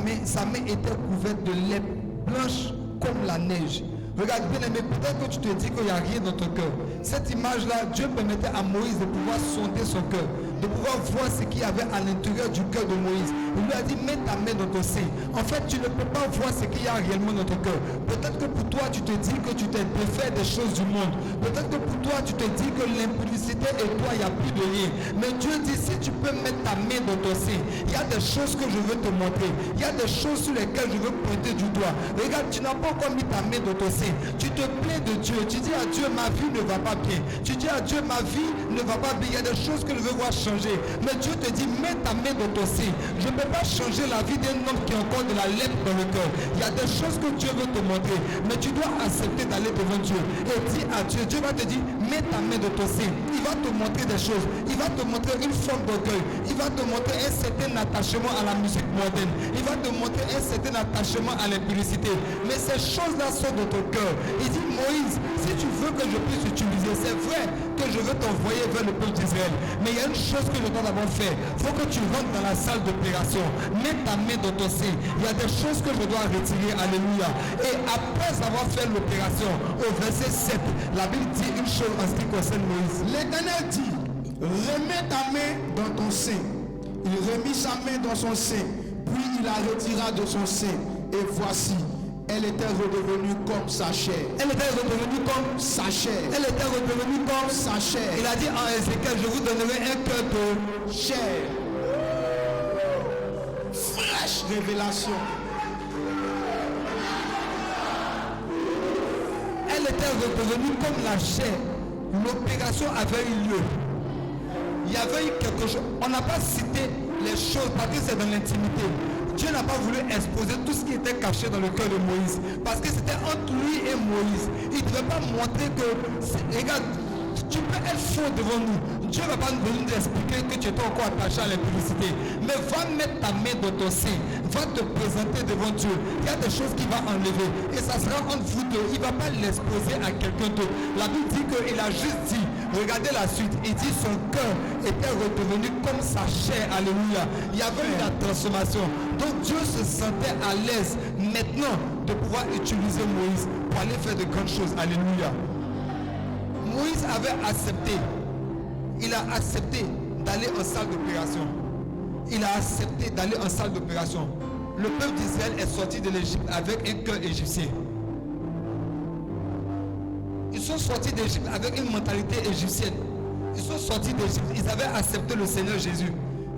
main était couverte de lèpre, blanche comme la neige. Regarde bien aimé, peut-être que tu te dis qu'il n'y a rien dans ton cœur. Cette image-là, Dieu permettait à Moïse de pouvoir sonder son cœur, de pouvoir voir ce qu'il y avait à l'intérieur du cœur de Moïse. Il lui a dit, mets ta main dans ton sein. En fait, tu ne peux pas voir ce qu'il y a réellement dans ton cœur. Peut-être que pour toi, tu te dis que tu t'es défait des choses du monde. Peut-être que pour toi, tu te dis que l'impudicité et toi, il n'y a plus de rien. Mais Dieu dit, si tu peux mettre ta main dans ton sein, il y a des choses que je veux te montrer. Il y a des choses sur lesquelles je veux pointer du doigt. Regarde, tu n'as pas encore mis ta main dans ton sein. Tu te plains de Dieu. Tu dis à Dieu, ma vie ne va pas bien. Tu dis à Dieu, ma vie ne va pas bien. Il y a des choses que je veux voir changer. Mais Dieu te dit, mets ta main dans ton sein. Je ne peux pas changer la vie d'un homme qui a encore de la lèpre dans le cœur. Il y a des choses que Dieu veut te montrer. Mais tu dois accepter d'aller devant Dieu. Et dis à Dieu, Dieu va te dire, mets ta main dans ton sein. Il va te montrer des choses. Il va te montrer une forme d'orgueil. Il va te montrer un certain attachement à la musique moderne. Il va te montrer un certain attachement à l'impudicité. Mais ces choses-là sont dans ton cœur. Il dit, Moïse, si tu veux que je puisse utiliser, c'est vrai que je veux t'envoyer vers le peuple d'Israël. Mais il y a une chose que je dois d'abord faire. Il faut que tu rentres dans la salle d'opération. Mets ta main dans ton sein. Il y a des choses que je dois retirer. Alléluia. Et après avoir fait l'opération, au verset 7, la Bible dit une chose en ce qui concerne Moïse. L'Éternel dit, remets ta main dans ton sein. Il remit sa main dans son sein. Puis il la retira de son sein. Et voici, elle était redevenue comme sa chair. Elle était redevenue comme sa chair. Elle était redevenue comme sa chair. Il a dit en Ézéchiel, je vous donnerai un cœur de chair. Fraîche révélation. Elle elle était redevenue comme la chair, l'opération avait eu lieu. Il y avait eu quelque chose. On n'a pas cité les choses parce que c'est dans l'intimité. Dieu n'a pas voulu exposer tout ce qui était caché dans le cœur de Moïse. Parce que c'était entre lui et Moïse. Il ne devait pas montrer que... Regarde, tu peux être faux devant nous. Dieu ne va pas nous venir nous expliquer que tu es encore attaché à l'impudicité. Mais va mettre ta main dans ton sein. Va te présenter devant Dieu. Il y a des choses qu'il va enlever. Et ça sera entre vous deux. Il ne va pas l'exposer à quelqu'un d'autre. La Bible dit qu'il a juste dit, regardez la suite. Il dit son cœur était redevenu comme sa chair. Alléluia. Il y avait eu la transformation. Donc Dieu se sentait à l'aise maintenant de pouvoir utiliser Moïse pour aller faire de grandes choses. Alléluia. Moïse avait accepté. Il a accepté d'aller en salle d'opération. Il a accepté d'aller en salle d'opération. Le peuple d'Israël est sorti de l'Égypte avec un cœur égyptien. Ils sont sortis d'Égypte avec une mentalité égyptienne. Ils sont sortis d'Égypte. Ils avaient accepté le Seigneur Jésus.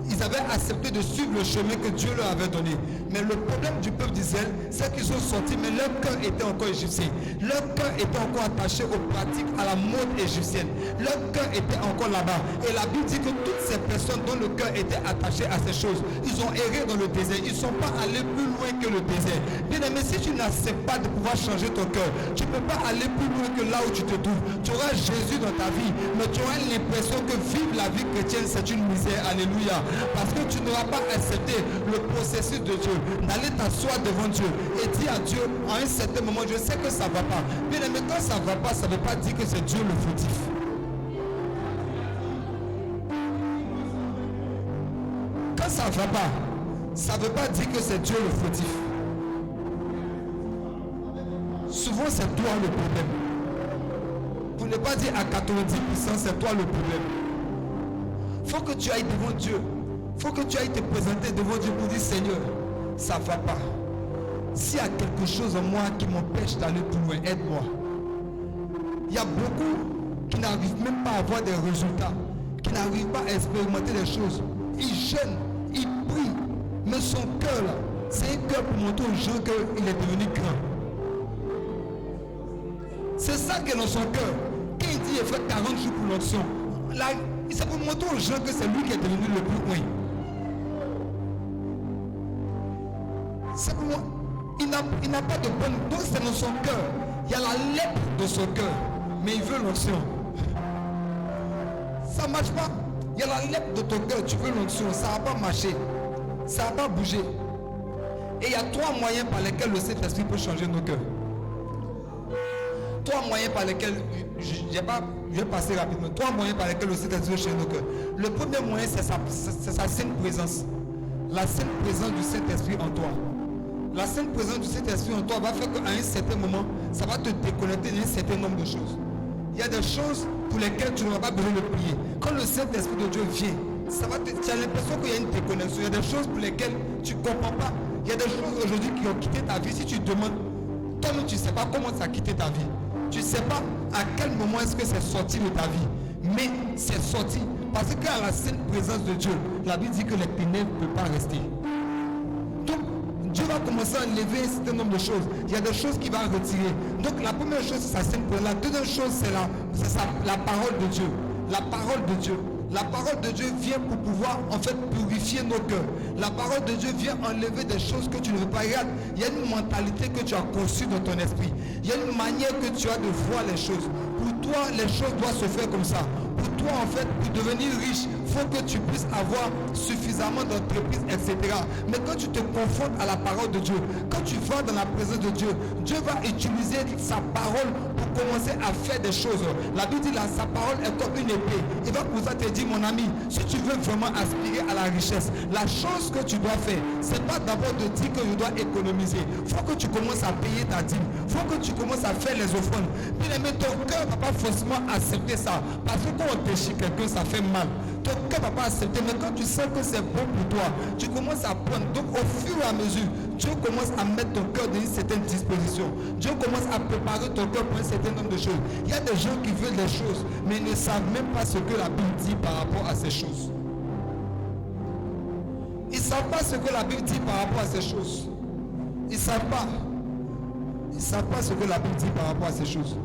Ils avaient accepté de suivre le chemin que Dieu leur avait donné. Mais le problème du peuple d'Israël, c'est qu'ils sont sortis, mais leur cœur était encore égyptien. Leur cœur était encore attaché aux pratiques, à la mode égyptienne. Leur cœur était encore là-bas. Et la Bible dit que toutes ces personnes dont le cœur était attaché à ces choses, ils ont erré dans le désert. Ils ne sont pas allés plus loin que le désert. Bien aimé, si tu n'acceptes pas de pouvoir changer ton cœur, tu ne peux pas aller plus loin que là où tu te trouves. Tu auras Jésus dans ta vie, mais tu auras l'impression que vivre la vie chrétienne, c'est une misère. Alléluia. Parce que tu n'auras pas accepté le processus de Dieu, d'aller t'asseoir devant Dieu et dire à Dieu à un certain moment, je sais que ça ne va pas. Bien aimé, quand ça ne va pas, ça ne veut pas dire que c'est Dieu le fautif. Quand ça ne va pas, ça ne veut pas dire que c'est Dieu le fautif. Souvent c'est toi le problème. Pour ne pas dire à 90%, c'est toi le problème. Il faut que tu ailles devant Dieu. Il faut que tu ailles te présenter devant Dieu pour dire Seigneur, ça ne va pas. S'il y a quelque chose en moi qui m'empêche d'aller plus loin, aide-moi. Il y a beaucoup qui n'arrivent même pas à avoir des résultats, qui n'arrivent pas à expérimenter des choses. Ils jeûnent, ils prient, mais son cœur là, c'est un cœur pour montrer aux gens qu'il est devenu grand. C'est ça qui est dans son cœur. Quand il dit il fait 40 jours pour l'onction, là, c'est pour montrer aux gens que c'est lui qui est devenu le plus loin. C'est pour moi. Il n'a pas de bonne. Donc c'est dans son cœur. Il y a la lèpre dans son cœur. Mais il veut l'onction. Ça ne marche pas. Il y a la lèpre dans ton cœur. Tu veux l'onction. Ça ne va pas marcher. Ça ne va pas bouger. Et il y a 3 moyens par lesquels le Saint-Esprit peut changer nos cœurs. 3 moyens par lesquels, je vais passer rapidement, 3 moyens par lesquels le Saint-Esprit peut changer nos cœurs. Le premier moyen, c'est sa sainte présence. La sainte présence du Saint-Esprit en toi. La sainte présence du Saint-Esprit en toi va faire qu'à un certain moment, ça va te déconnecter d'un certain nombre de choses. Il y a des choses pour lesquelles tu n'auras pas besoin de prier. Quand le Saint-Esprit de Dieu vient, tu as l'impression qu'il y a une déconnexion. Il y a des choses pour lesquelles tu ne comprends pas. Il y a des choses aujourd'hui qui ont quitté ta vie. Si tu demandes, toi-même tu ne sais pas comment ça a quitté ta vie. Tu ne sais pas à quel moment est-ce que c'est sorti de ta vie. Mais c'est sorti. Parce qu'à la sainte présence de Dieu, la Bible dit que les ténèbres ne peuvent pas rester. Donc, Dieu va commencer à enlever un certain nombre de choses. Il y a des choses qu'il va retirer. Donc, la première chose, c'est sa sainte présence. La deuxième chose, c'est la parole de Dieu. La parole de Dieu. La parole de Dieu vient pour pouvoir en fait purifier nos cœurs. La parole de Dieu vient enlever des choses que tu ne veux pas. Regarde, il y a une mentalité que tu as conçue dans ton esprit. Il y a une manière que tu as de voir les choses. Pour toi, les choses doivent se faire comme ça. Pour toi, en fait, pour devenir riche, il faut que tu puisses avoir suffisamment d'entreprises, etc. Mais quand tu te confrontes à la parole de Dieu, quand tu vas dans la présence de Dieu, Dieu va utiliser sa parole pour commencer à faire des choses. La Bible dit là, sa parole est comme une épée. Il va commencer à te dire, mon ami, si tu veux vraiment aspirer à la richesse, la chose que tu dois faire, c'est pas d'abord de dire que je dois économiser. Il faut que tu commences à payer ta dîme. Il faut que tu commences à faire les offrandes. Bien aimé, ton cœur ne va pas forcément accepter ça. Parce que quand on déchire quelqu'un, ça fait mal. Ton cœur ne va pas accepter. Mais quand tu sens que c'est bon pour toi, tu commences à prendre. Donc au fur et à mesure, Dieu commence à mettre ton cœur dans une certaine disposition. Dieu commence à préparer ton cœur pour un certain nombre de choses. Il y a des gens qui veulent des choses, mais ils ne savent même pas ce que la Bible dit par rapport à ces choses. Ils ne savent pas ce que la Bible dit par rapport à ces choses. Ils ne savent pas. Ils ne savent pas ce que la Bible dit par rapport à ces choses.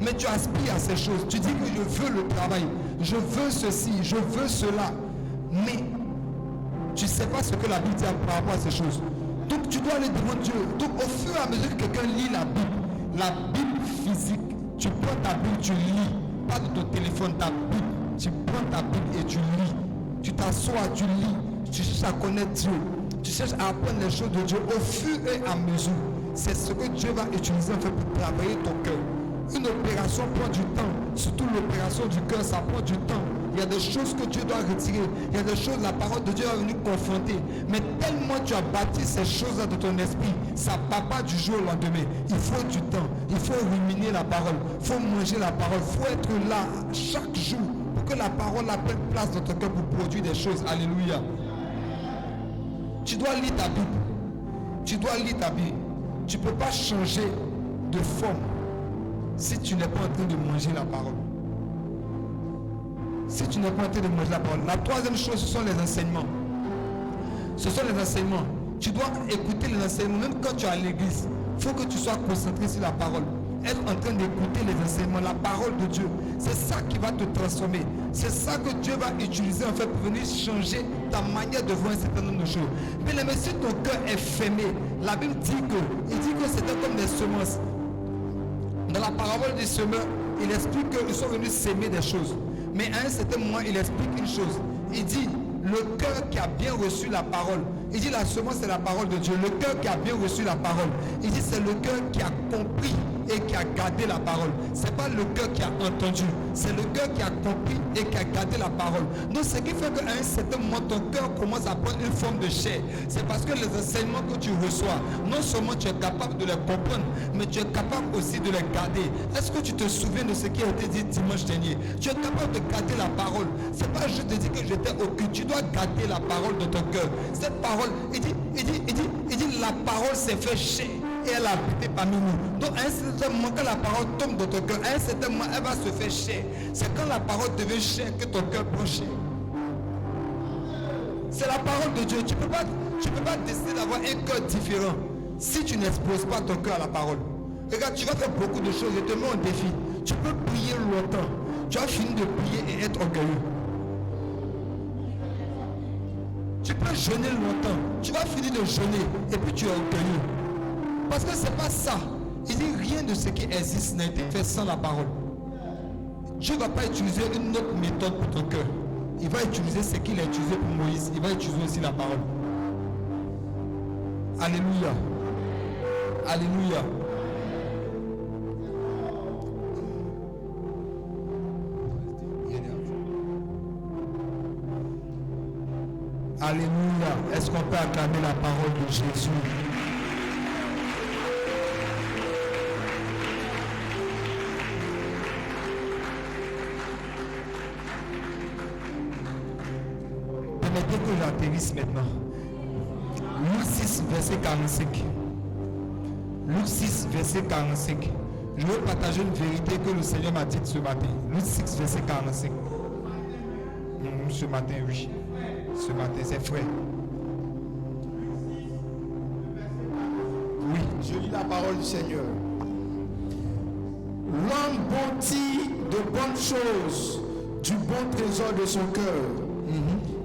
mais tu aspires à ces choses. Tu dis que je veux le travail, je veux ceci, je veux cela, mais tu ne sais pas ce que la Bible dit par rapport à ces choses. Donc tu dois aller devant Dieu. Donc au fur et à mesure que quelqu'un lit la Bible physique, tu prends ta Bible, tu lis, pas de ton téléphone, ta Bible, tu prends ta Bible et tu lis. Tu t'assois, tu lis, tu cherches à connaître Dieu, tu cherches à apprendre les choses de Dieu au fur et à mesure. C'est ce que Dieu va utiliser en fait pour travailler ton cœur. Une opération prend du temps, surtout l'opération du cœur, ça prend du temps. Il y a des choses que Dieu doit retirer, il y a des choses, la parole de Dieu va venir confronter. Mais tellement tu as bâti ces choses-là de ton esprit, ça ne part pas du jour au lendemain. Il faut du temps, il faut ruminer la parole, il faut manger la parole, il faut être là chaque jour pour que la parole prenne place dans ton cœur pour produire des choses. Alléluia. Tu dois lire ta Bible. Tu dois lire ta Bible. Tu ne peux pas changer de forme si tu n'es pas en train de manger la parole. Si tu n'es pas en train de manger la parole. La troisième chose, ce sont les enseignements. Ce sont les enseignements. Tu dois écouter les enseignements. Même quand tu es à l'église, il faut que tu sois concentré sur la parole. Être en train d'écouter les enseignements, la parole de Dieu. C'est ça qui va te transformer. C'est ça que Dieu va utiliser en fait pour venir changer ta manière de voir un certain nombre de choses. Mais si ton cœur est fermé, la Bible dit que c'était comme des semences. Dans la parabole du semeur, il explique qu'ils sont venus s'aimer des choses. Mais à un certain moment, il explique une chose. Il dit, le cœur qui a bien reçu la parole. Il dit, la semence, c'est la parole de Dieu. Le cœur qui a bien reçu la parole. Il dit, c'est le cœur qui a compris et qui a gardé la parole. C'est pas le cœur qui a entendu. C'est le cœur qui a compris et qui a gardé la parole. Donc, ce qui fait qu'à un certain moment, ton cœur commence à prendre une forme de chair. C'est parce que les enseignements que tu reçois, non seulement tu es capable de les comprendre, mais tu es capable aussi de les garder. Est-ce que tu te souviens de ce qui a été dit dimanche dernier? Tu es capable de garder la parole. C'est pas juste de dire que j'étais au culte. Tu dois garder la parole de ton cœur. Cette parole, il dit, la parole s'est fait chair et elle a habité parmi nous. Donc à un certain moment, quand la parole tombe dans ton cœur, à un certain moment, elle va se faire chair. C'est quand la parole devient chair que ton cœur prend chair. C'est la parole de Dieu. Tu peux pas décider d'avoir un cœur différent si tu n'exposes pas ton cœur à la parole. Regarde, tu vas faire beaucoup de choses. Je te mets un défi. Tu peux prier longtemps. Tu vas finir de prier et être orgueilleux. Tu peux jeûner longtemps. Tu vas finir de jeûner et puis tu es orgueilleux. Parce que c'est pas ça. Il dit rien de ce qui existe n'a été fait sans la parole. Dieu ne va pas utiliser une autre méthode pour ton cœur. Il va utiliser ce qu'il a utilisé pour Moïse. Il va utiliser aussi la parole. Alléluia. Alléluia. Alléluia. Est-ce qu'on peut acclamer la parole de Jésus? Permettez que j'atterrisse maintenant. Luc 6, verset 45. Luc 6, verset 45. Je veux partager une vérité que le Seigneur m'a dite ce matin. Luc 6, verset 45. Ce matin, oui. Ce matin, c'est frais. Oui. Je lis la parole du Seigneur. L'homme bâtit de bonnes choses du bon trésor de son cœur.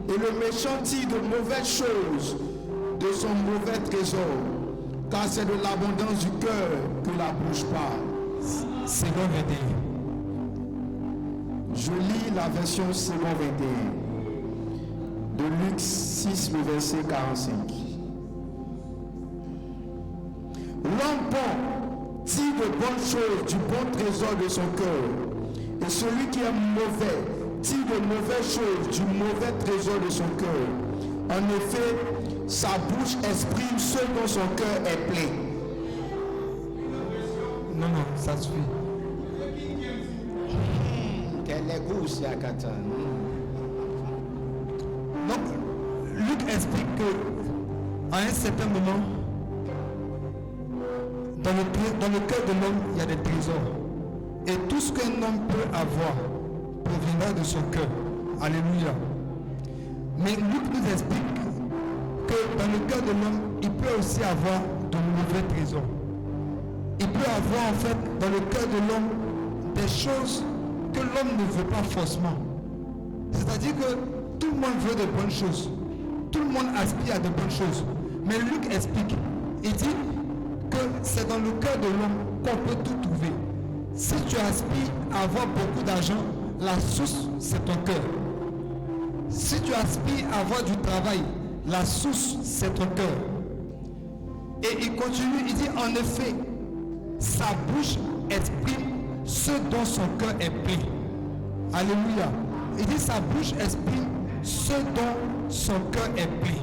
Et le méchant tire de mauvaises choses de son mauvais trésor. Car c'est de l'abondance du cœur que la bouche parle. Second 21. Je lis la version second 21. De Luc 6, le verset 45. L'homme bon tire de bonnes choses du bon trésor de son cœur. Et celui qui est mauvais tire de mauvaises choses du mauvais trésor de son cœur. En effet, sa bouche exprime ce dont son cœur est plein. Non, ça suffit. Quelle est gousse à Katan? Donc, Luc explique que à un certain moment, dans le cœur de l'homme, il y a des trésors. Et tout ce qu'un homme peut avoir proviendra de son cœur. Alléluia. Mais Luc nous explique que dans le cœur de l'homme, il peut aussi avoir de mauvais trésors. Il peut avoir en fait dans le cœur de l'homme des choses que l'homme ne veut pas forcément. C'est-à-dire que tout le monde veut de bonnes choses. Tout le monde aspire à de bonnes choses. Mais Luc explique, il dit que c'est dans le cœur de l'homme qu'on peut tout trouver. Si tu aspires à avoir beaucoup d'argent, la source c'est ton cœur. Si tu aspires à avoir du travail, la source c'est ton cœur. Et il continue, il dit en effet, sa bouche exprime ce dont son cœur est plein. Alléluia. Il dit sa bouche exprime ce dont son cœur est plein.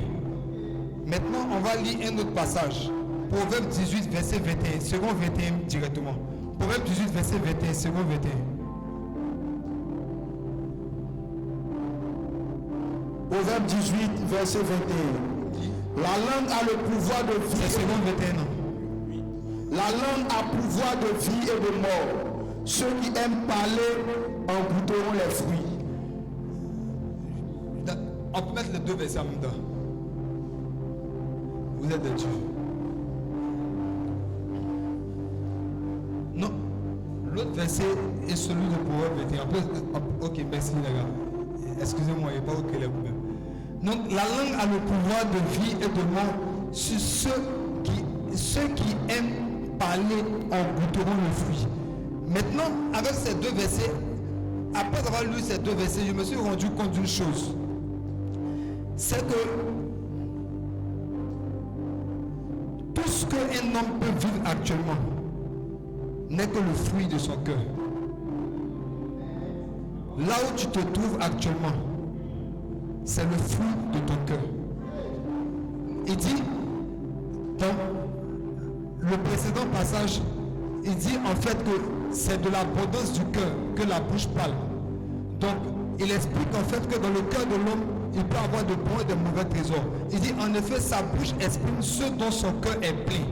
Maintenant, on va lire un autre passage. Proverbe 18, verset 21, second 21 directement. Proverbe 18, verset 21, second 21. Proverbe 18, verset 21. La langue a le pouvoir de vie. C'est second 21, non? La langue a pouvoir de vie et de mort. Ceux qui aiment parler en goûteront les fruits. On peut mettre les deux versets en même temps. Vous êtes des dieux. Non. L'autre verset est celui de Proverbe 21. Ok, merci les gars. Excusez-moi, il n'y a pas ok les problèmes. Donc la langue a le pouvoir de vie et de mort sur ceux qui aiment parler en goûteront le fruit. Maintenant, avec ces deux versets, après avoir lu ces deux versets, je me suis rendu compte d'une chose. C'est que tout ce qu'un homme peut vivre actuellement n'est que le fruit de son cœur. Là où tu te trouves actuellement, c'est le fruit de ton cœur. Il dit, dans le précédent passage, il dit en fait que c'est de l'abondance du cœur que la bouche parle. Donc, il explique en fait que dans le cœur de l'homme, il peut avoir de bons et de mauvais trésors. Il dit en effet, sa bouche exprime ce dont son cœur est plein.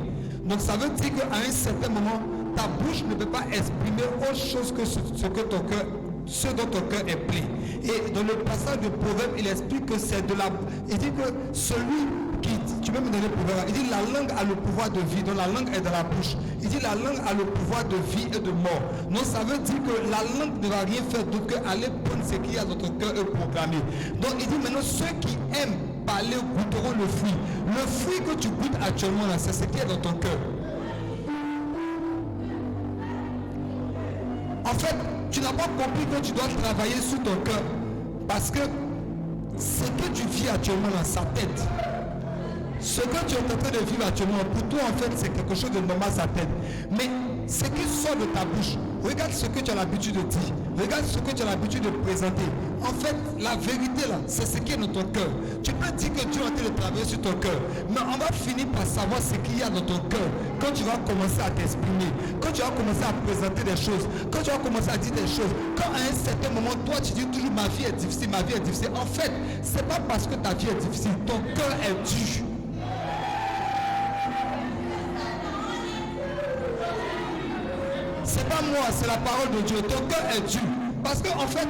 Donc, ça veut dire qu'à un certain moment, ta bouche ne peut pas exprimer autre chose que ce dont ton cœur est plein. Et dans le passage de Proverbe, il explique que c'est de la... Il dit que celui qui... Tu peux me donner le proverbe. Il dit la langue a le pouvoir de vie, donc la langue est dans la bouche. Il dit la langue a le pouvoir de vie et de mort. Donc ça veut dire que la langue ne va rien faire d'autre qu'aller prendre ce qu'il y a dans ton cœur et proclamer. Donc il dit maintenant ceux qui aiment parler goûteront le fruit. Le fruit que tu goûtes actuellement là, c'est ce qui est dans ton cœur. En fait, tu n'as pas compris que tu dois travailler sur ton cœur. Parce que ce que tu vis actuellement là, ça t'aide. Ce que tu es en train de vivre actuellement, pour toi en fait, c'est quelque chose de normal, ça t'aide. Mais ce qui sort de ta bouche, regarde ce que tu as l'habitude de dire. Regarde ce que tu as l'habitude de présenter. En fait, la vérité là, c'est ce qui est dans ton cœur. Tu peux dire que Dieu est en train de travailler sur ton cœur. Mais on va finir par savoir ce qu'il y a dans ton cœur. Quand tu vas commencer à t'exprimer, quand tu vas commencer à présenter des choses, quand tu vas commencer à dire des choses, quand à un certain moment, toi tu dis toujours ma vie est difficile, ma vie est difficile. En fait, c'est pas parce que ta vie est difficile, ton cœur est dur. C'est pas moi, c'est la parole de Dieu. Ton cœur est dur. Parce qu'en fait,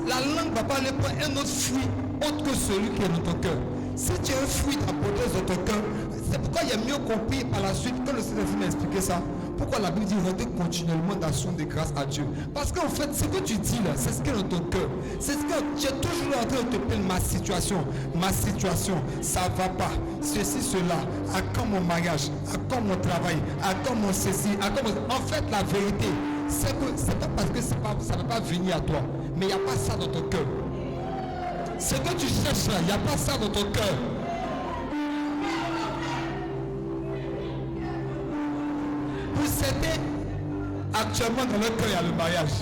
la langue ne va pas aller prendre un autre fruit autre que celui qui est dans ton cœur. Si tu as un fruit d'abondance dans ton cœur, c'est pourquoi il est mieux compris par la suite, quand le Seigneur m'a expliqué ça, pourquoi la Bible dit rendez continuellement d'action de grâce à Dieu. Parce qu'en fait, ce que tu dis là, c'est ce qui est dans ton cœur. C'est ce que tu es toujours en train de te plaindre, ma situation, ça va pas. Ceci, cela, à quand mon mariage, à quand mon travail, à quand mon ceci, à quand mon... En fait, la vérité, c'est que c'est pas parce que ça ne va pas venir à toi, mais il n'y a pas ça dans ton cœur. Ce que tu cherches là, il n'y a pas ça dans ton cœur. Pour certains, actuellement dans leur cœur, il y a le mariage.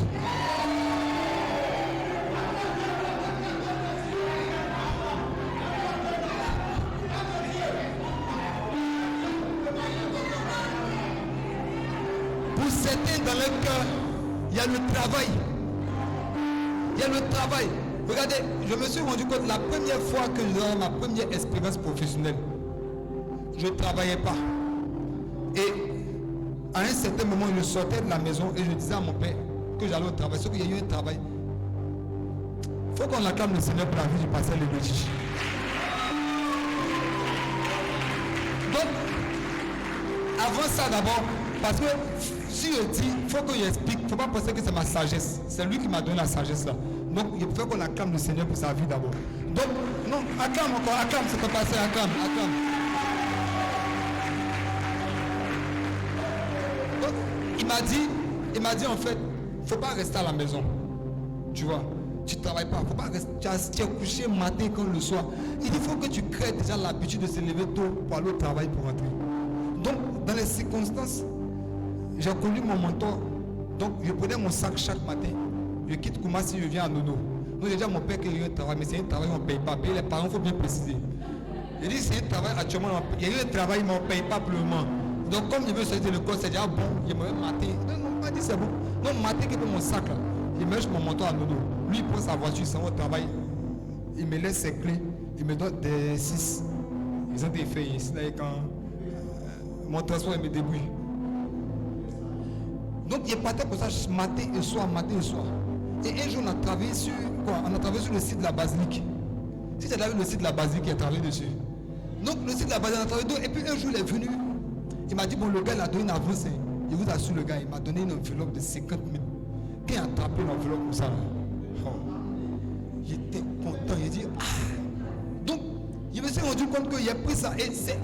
Pour certains, dans leur cœur, il y a le travail. Il y a le travail. Regardez, je me suis rendu compte la première fois que j'ai eu ma première expérience professionnelle, je ne travaillais pas. Et à un certain moment, je sortais de la maison et je disais à mon père que j'allais au travail. Sauf qu'il y a eu un travail. Il faut qu'on acclame le Seigneur pour la vie du pasteur Légochi. Donc, avant ça d'abord, Parce que si je dis, il faut que j'explique, il ne faut pas penser que c'est ma sagesse. C'est lui qui m'a donné la sagesse là. Donc il faut qu'on acclame le Seigneur pour sa vie d'abord. Donc, non, acclame encore, acclame, c'est pas passé, acclame. Donc, il m'a dit en fait, il ne faut pas rester à la maison. Tu vois, tu ne travailles pas, il ne faut pas rester, tu es couché matin comme le soir. Il dit, il faut que tu crées déjà l'habitude de se lever tôt pour aller au travail pour rentrer. Donc, dans les circonstances, j'ai connu mon mentor. Donc, je prenais mon sac chaque matin. Je quitte Koumassi, je viens à Nono. Donc, déjà, mon père qui a eu un travail, mais c'est un travail, on ne paye pas. Payer les parents, il faut bien préciser. Il dit, c'est un travail actuellement, il y a eu un travail, mais on ne paye pas pour le moment. Donc, comme je veux sortir de l'école, c'est déjà bon, il me matin. Non, pas dit c'est bon. Non, matin, qui est mon sac là. Il me laisse mon mentor à Nono. Lui, il prend sa voiture, il s'en va au travail. Il me laisse ses clés. Il me donne des 6. Ils ont des feuilles ici, là, quand mon transport, il me débrouille. Donc, il partait pour ça matin et soir. Et un jour, on a travaillé sur quoi? On a travaillé sur le site de la basilique. Si tu as vu le site de la basilique, il a travaillé dessus. Donc, le site de la basilique, on a travaillé dessus. Et puis, un jour, il est venu. Il m'a dit, bon, le gars, il a donné une avance. Il vous assure, le gars, il m'a donné une enveloppe de 50 000. Quand il a attrapé l'enveloppe comme ça, j'étais content. Il a dit, ah. Donc, je me suis rendu compte qu'il a pris ça. Et c'est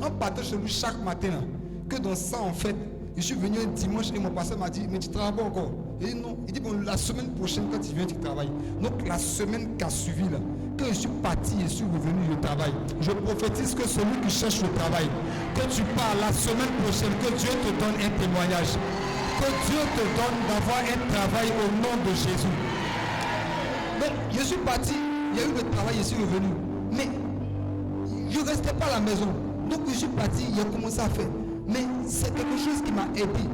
en partant chez lui chaque matin là, que dans ça, en fait, je suis venu un dimanche et mon pasteur m'a dit, mais tu travailles pas encore? Il dit non. Il dit, bon, la semaine prochaine, quand tu viens, tu travailles. Donc, la semaine qui a suivi là, quand je suis parti et je suis revenu, je travaille. Je prophétise que celui qui cherche le travail, que tu pars la semaine prochaine, que Dieu te donne un témoignage. Que Dieu te donne d'avoir un travail au nom de Jésus. Donc, je suis parti, il y a eu le travail, je suis revenu. Mais, je ne restais pas à la maison. Donc, je suis parti, j'ai commencé à faire. Mais c'est quelque chose qui m'a aidé.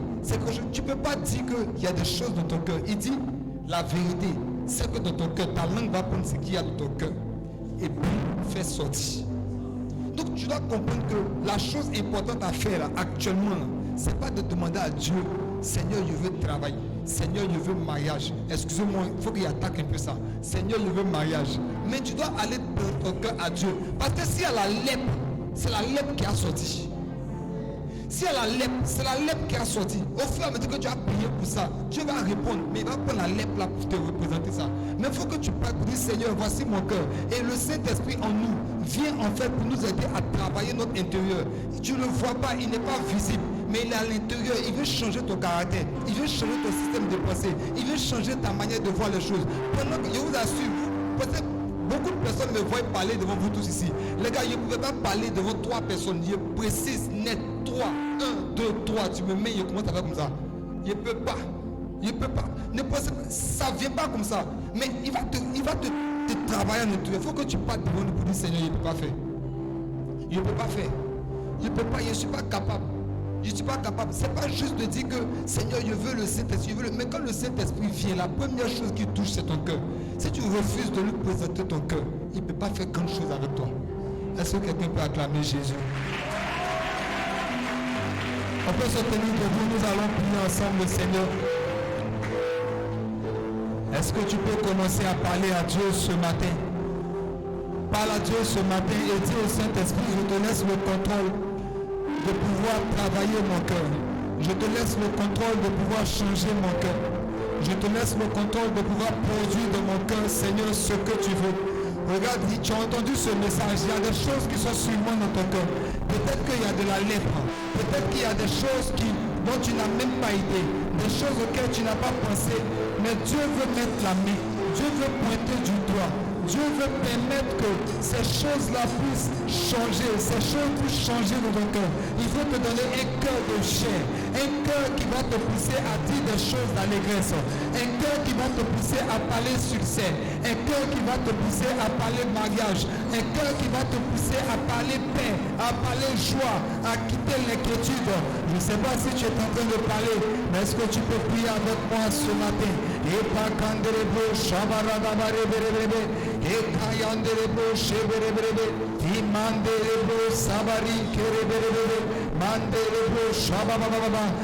Tu ne peux pas dire qu'il y a des choses dans ton cœur. Il dit, la vérité, c'est que dans ton cœur, ta langue va prendre ce qu'il y a dans ton cœur. Et puis, faire sortir. Donc, tu dois comprendre que la chose importante à faire là, actuellement, ce n'est pas de demander à Dieu, Seigneur, je veux travail. Seigneur, je veux mariage. Excusez-moi, il faut qu'il attaque un peu ça. Seigneur, je veux mariage. Mais tu dois aller dans ton cœur à Dieu. Parce que s'il y a la lèpre, c'est la lèpre qui a sorti. Si elle a la lèpre, c'est la lèpre qui a sorti. Au fur et à mesure que tu as prié pour ça, Dieu va répondre, mais il va prendre la lèpre là pour te représenter ça. Mais il faut que tu pries pour dire, Seigneur, voici mon cœur. Et le Saint-Esprit en nous vient en fait pour nous aider à travailler notre intérieur. Tu ne le vois pas, il n'est pas visible, mais il est à l'intérieur. Il veut changer ton caractère, il veut changer ton système de pensée, il veut changer ta manière de voir les choses. Pendant que je vous assure, peut-être beaucoup de personnes me voient parler devant vous tous ici. Les gars, je ne pouvais pas parler devant 3 personnes. Je précise net 3. 1, 2, 3. Tu me mets, je commence à faire comme ça. Je ne peux pas. Je ne peux pas. Ne pensez pas. Ça ne vient pas comme ça. Mais il va te travailler en intérieur. Il faut que tu partes devant nous pour dire, Seigneur, je ne peux pas faire. Je ne peux pas faire. Je ne peux pas. Je ne suis pas capable. Je ne suis pas capable. Ce n'est pas juste de dire que Seigneur, je veux le Saint-Esprit. Mais quand le Saint-Esprit vient, la première chose qui touche, c'est ton cœur. Si tu refuses de lui présenter ton cœur, il ne peut pas faire grand chose avec toi. Est-ce que quelqu'un peut acclamer Jésus? On peut se tenir debout, nous allons prier ensemble le Seigneur. Est-ce que tu peux commencer à parler à Dieu ce matin? Parle à Dieu ce matin et dis au Saint-Esprit, je te laisse le contrôle de pouvoir travailler mon cœur. Je te laisse le contrôle de pouvoir changer mon cœur. Je te laisse le contrôle de pouvoir produire dans mon cœur, Seigneur, ce que tu veux. Regarde, tu as entendu ce message, il y a des choses qui sont sûrement dans ton cœur. Peut-être qu'il y a de la lèpre, peut-être qu'il y a des choses dont tu n'as même pas idée, des choses auxquelles tu n'as pas pensé, mais Dieu veut mettre la main, Dieu veut pointer du doigt, Dieu veut permettre que ces choses-là puissent changer, ces choses puissent changer dans ton cœur. Il faut te donner un cœur de chair, un cœur qui va te pousser à dire des choses d'allégresse, un cœur qui va te pousser à parler succès, un cœur qui va te pousser à parler mariage, un cœur qui va te pousser à parler paix, à parler joie, à quitter l'inquiétude. Je ne sais pas si tu es en train de parler, mais est-ce que tu peux prier avec moi ce matin?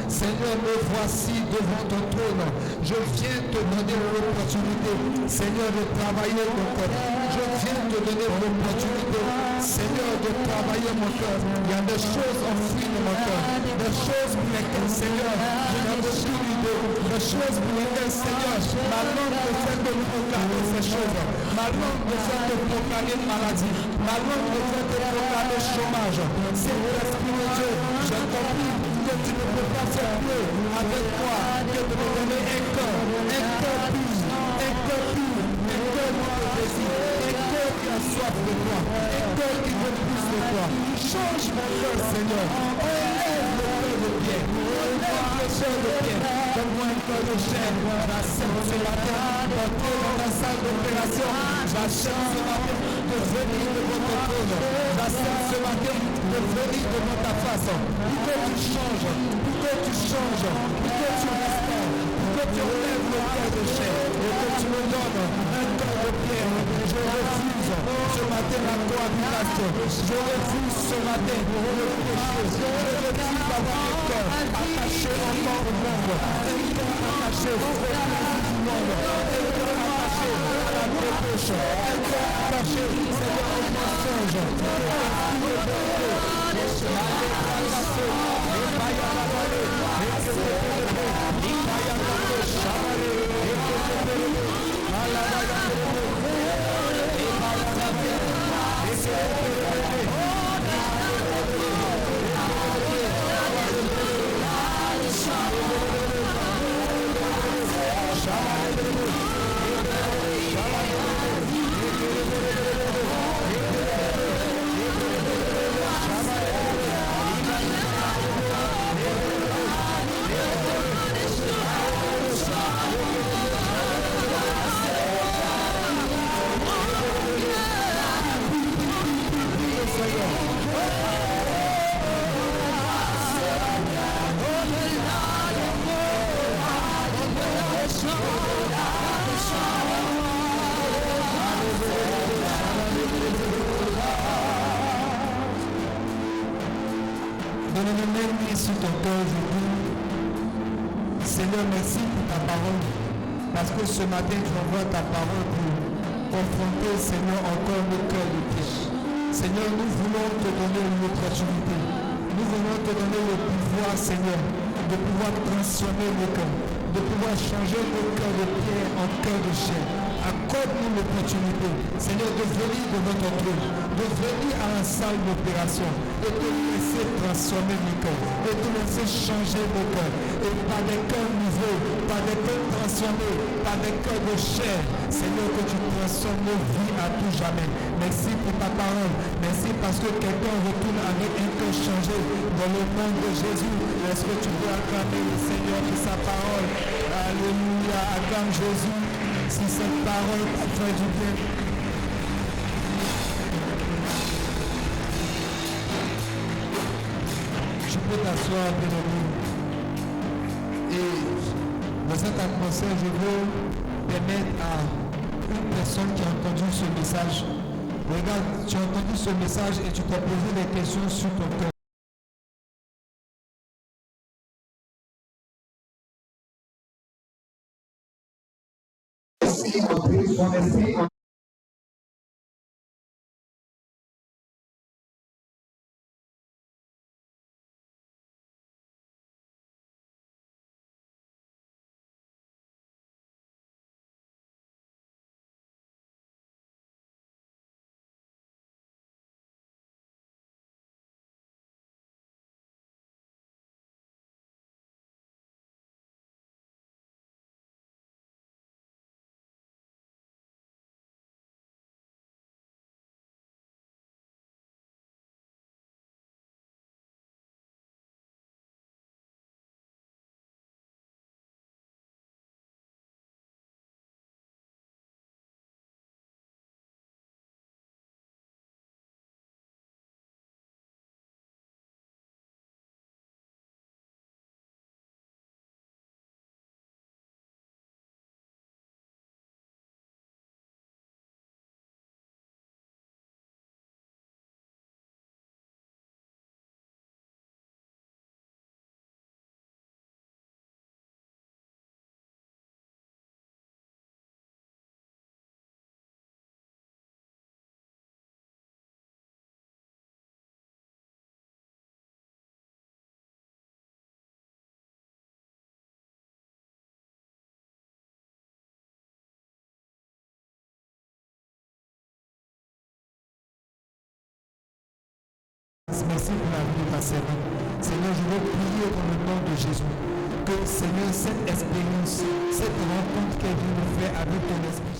Seigneur, me voici devant ton trône. Je viens te donner l'opportunité, Seigneur, de travailler mon cœur. Je viens te donner l'opportunité, Seigneur, de travailler mon cœur. Il y a des choses enfouies dans mon cœur, des choses pour lesquelles, Seigneur, je n'ai aucune idée, des choses pour lesquelles, Seigneur, ma langue me fait de proclamer ces choses. Ma langue me fait de proclamer maladie. Ma langue me fait de proclamer chômage. C'est l'Esprit de Dieu. J'ai compris que tu ne peux pas faire mieux avec moi que de me donner un cœur pur, un cœur pur, un cœur qui te désire, un cœur qui a soif de toi, un cœur qui veut plus de toi. Change mon cœur, Seigneur. Enlève le cœur de pierre. Enlève le cœur de pierre. Donne-moi un cœur de chair. J'accepte ce matin d'entrer dans ta salle d'opération. J'accepte ce matin de venir devant ton trône. J'accepte ce matin de venir devant ta face. Pour que tu changes, pour que tu changes, pour que tu restaures, pour que tu enlèves le cœur de chair et que tu me donnes un cœur de pierre. Je refuse ce matin la cohabitation. Je refuse ce matin le péché. Je refuse d'avoir un cœur attaché encore au monde. Un cœur attaché au plaisir du monde. Un cœur attaché à la débauche. Un cœur attaché, Seigneur, au mensonge. Donne-nous sur ton cœur aujourd'hui. Seigneur, merci pour ta parole. Parce que ce matin, tu envoies ta parole pour confronter, Seigneur, encore nos cœurs de pierre. Seigneur, nous voulons te donner l'opportunité. Nous voulons te donner le pouvoir, Seigneur, de pouvoir transformer nos cœurs, de pouvoir changer nos cœurs de pierre en cœurs de chair. Accorde-nous l'opportunité, Seigneur, de venir devant ton trône, de venir à la salle d'opération et de laisser transformer nos cœurs, et de laisser changer nos cœurs, et par des cœurs nouveaux, par des cœurs transformés, par des cœurs de chair, Seigneur, que tu transformes nos vies à tout jamais. Merci pour ta parole, merci parce que quelqu'un retourne avec un cœur changé dans le nom de Jésus. Est-ce que tu peux acclamer le Seigneur pour sa parole? Alléluia, acclame Jésus. Si cette parole fait du bien. Tu peux t'asseoir, bien-aimé. Et dans cette atmosphère, je veux permettre à une personne qui a entendu ce message. Regarde, tu as entendu ce message et tu t'as posé des questions sur ton cœur. On essaie Merci pour la vie de ta servante. Seigneur, je veux prier dans le nom de Jésus. Que Seigneur, cette expérience, cette rencontre qu'elle vient de faire avec ton esprit,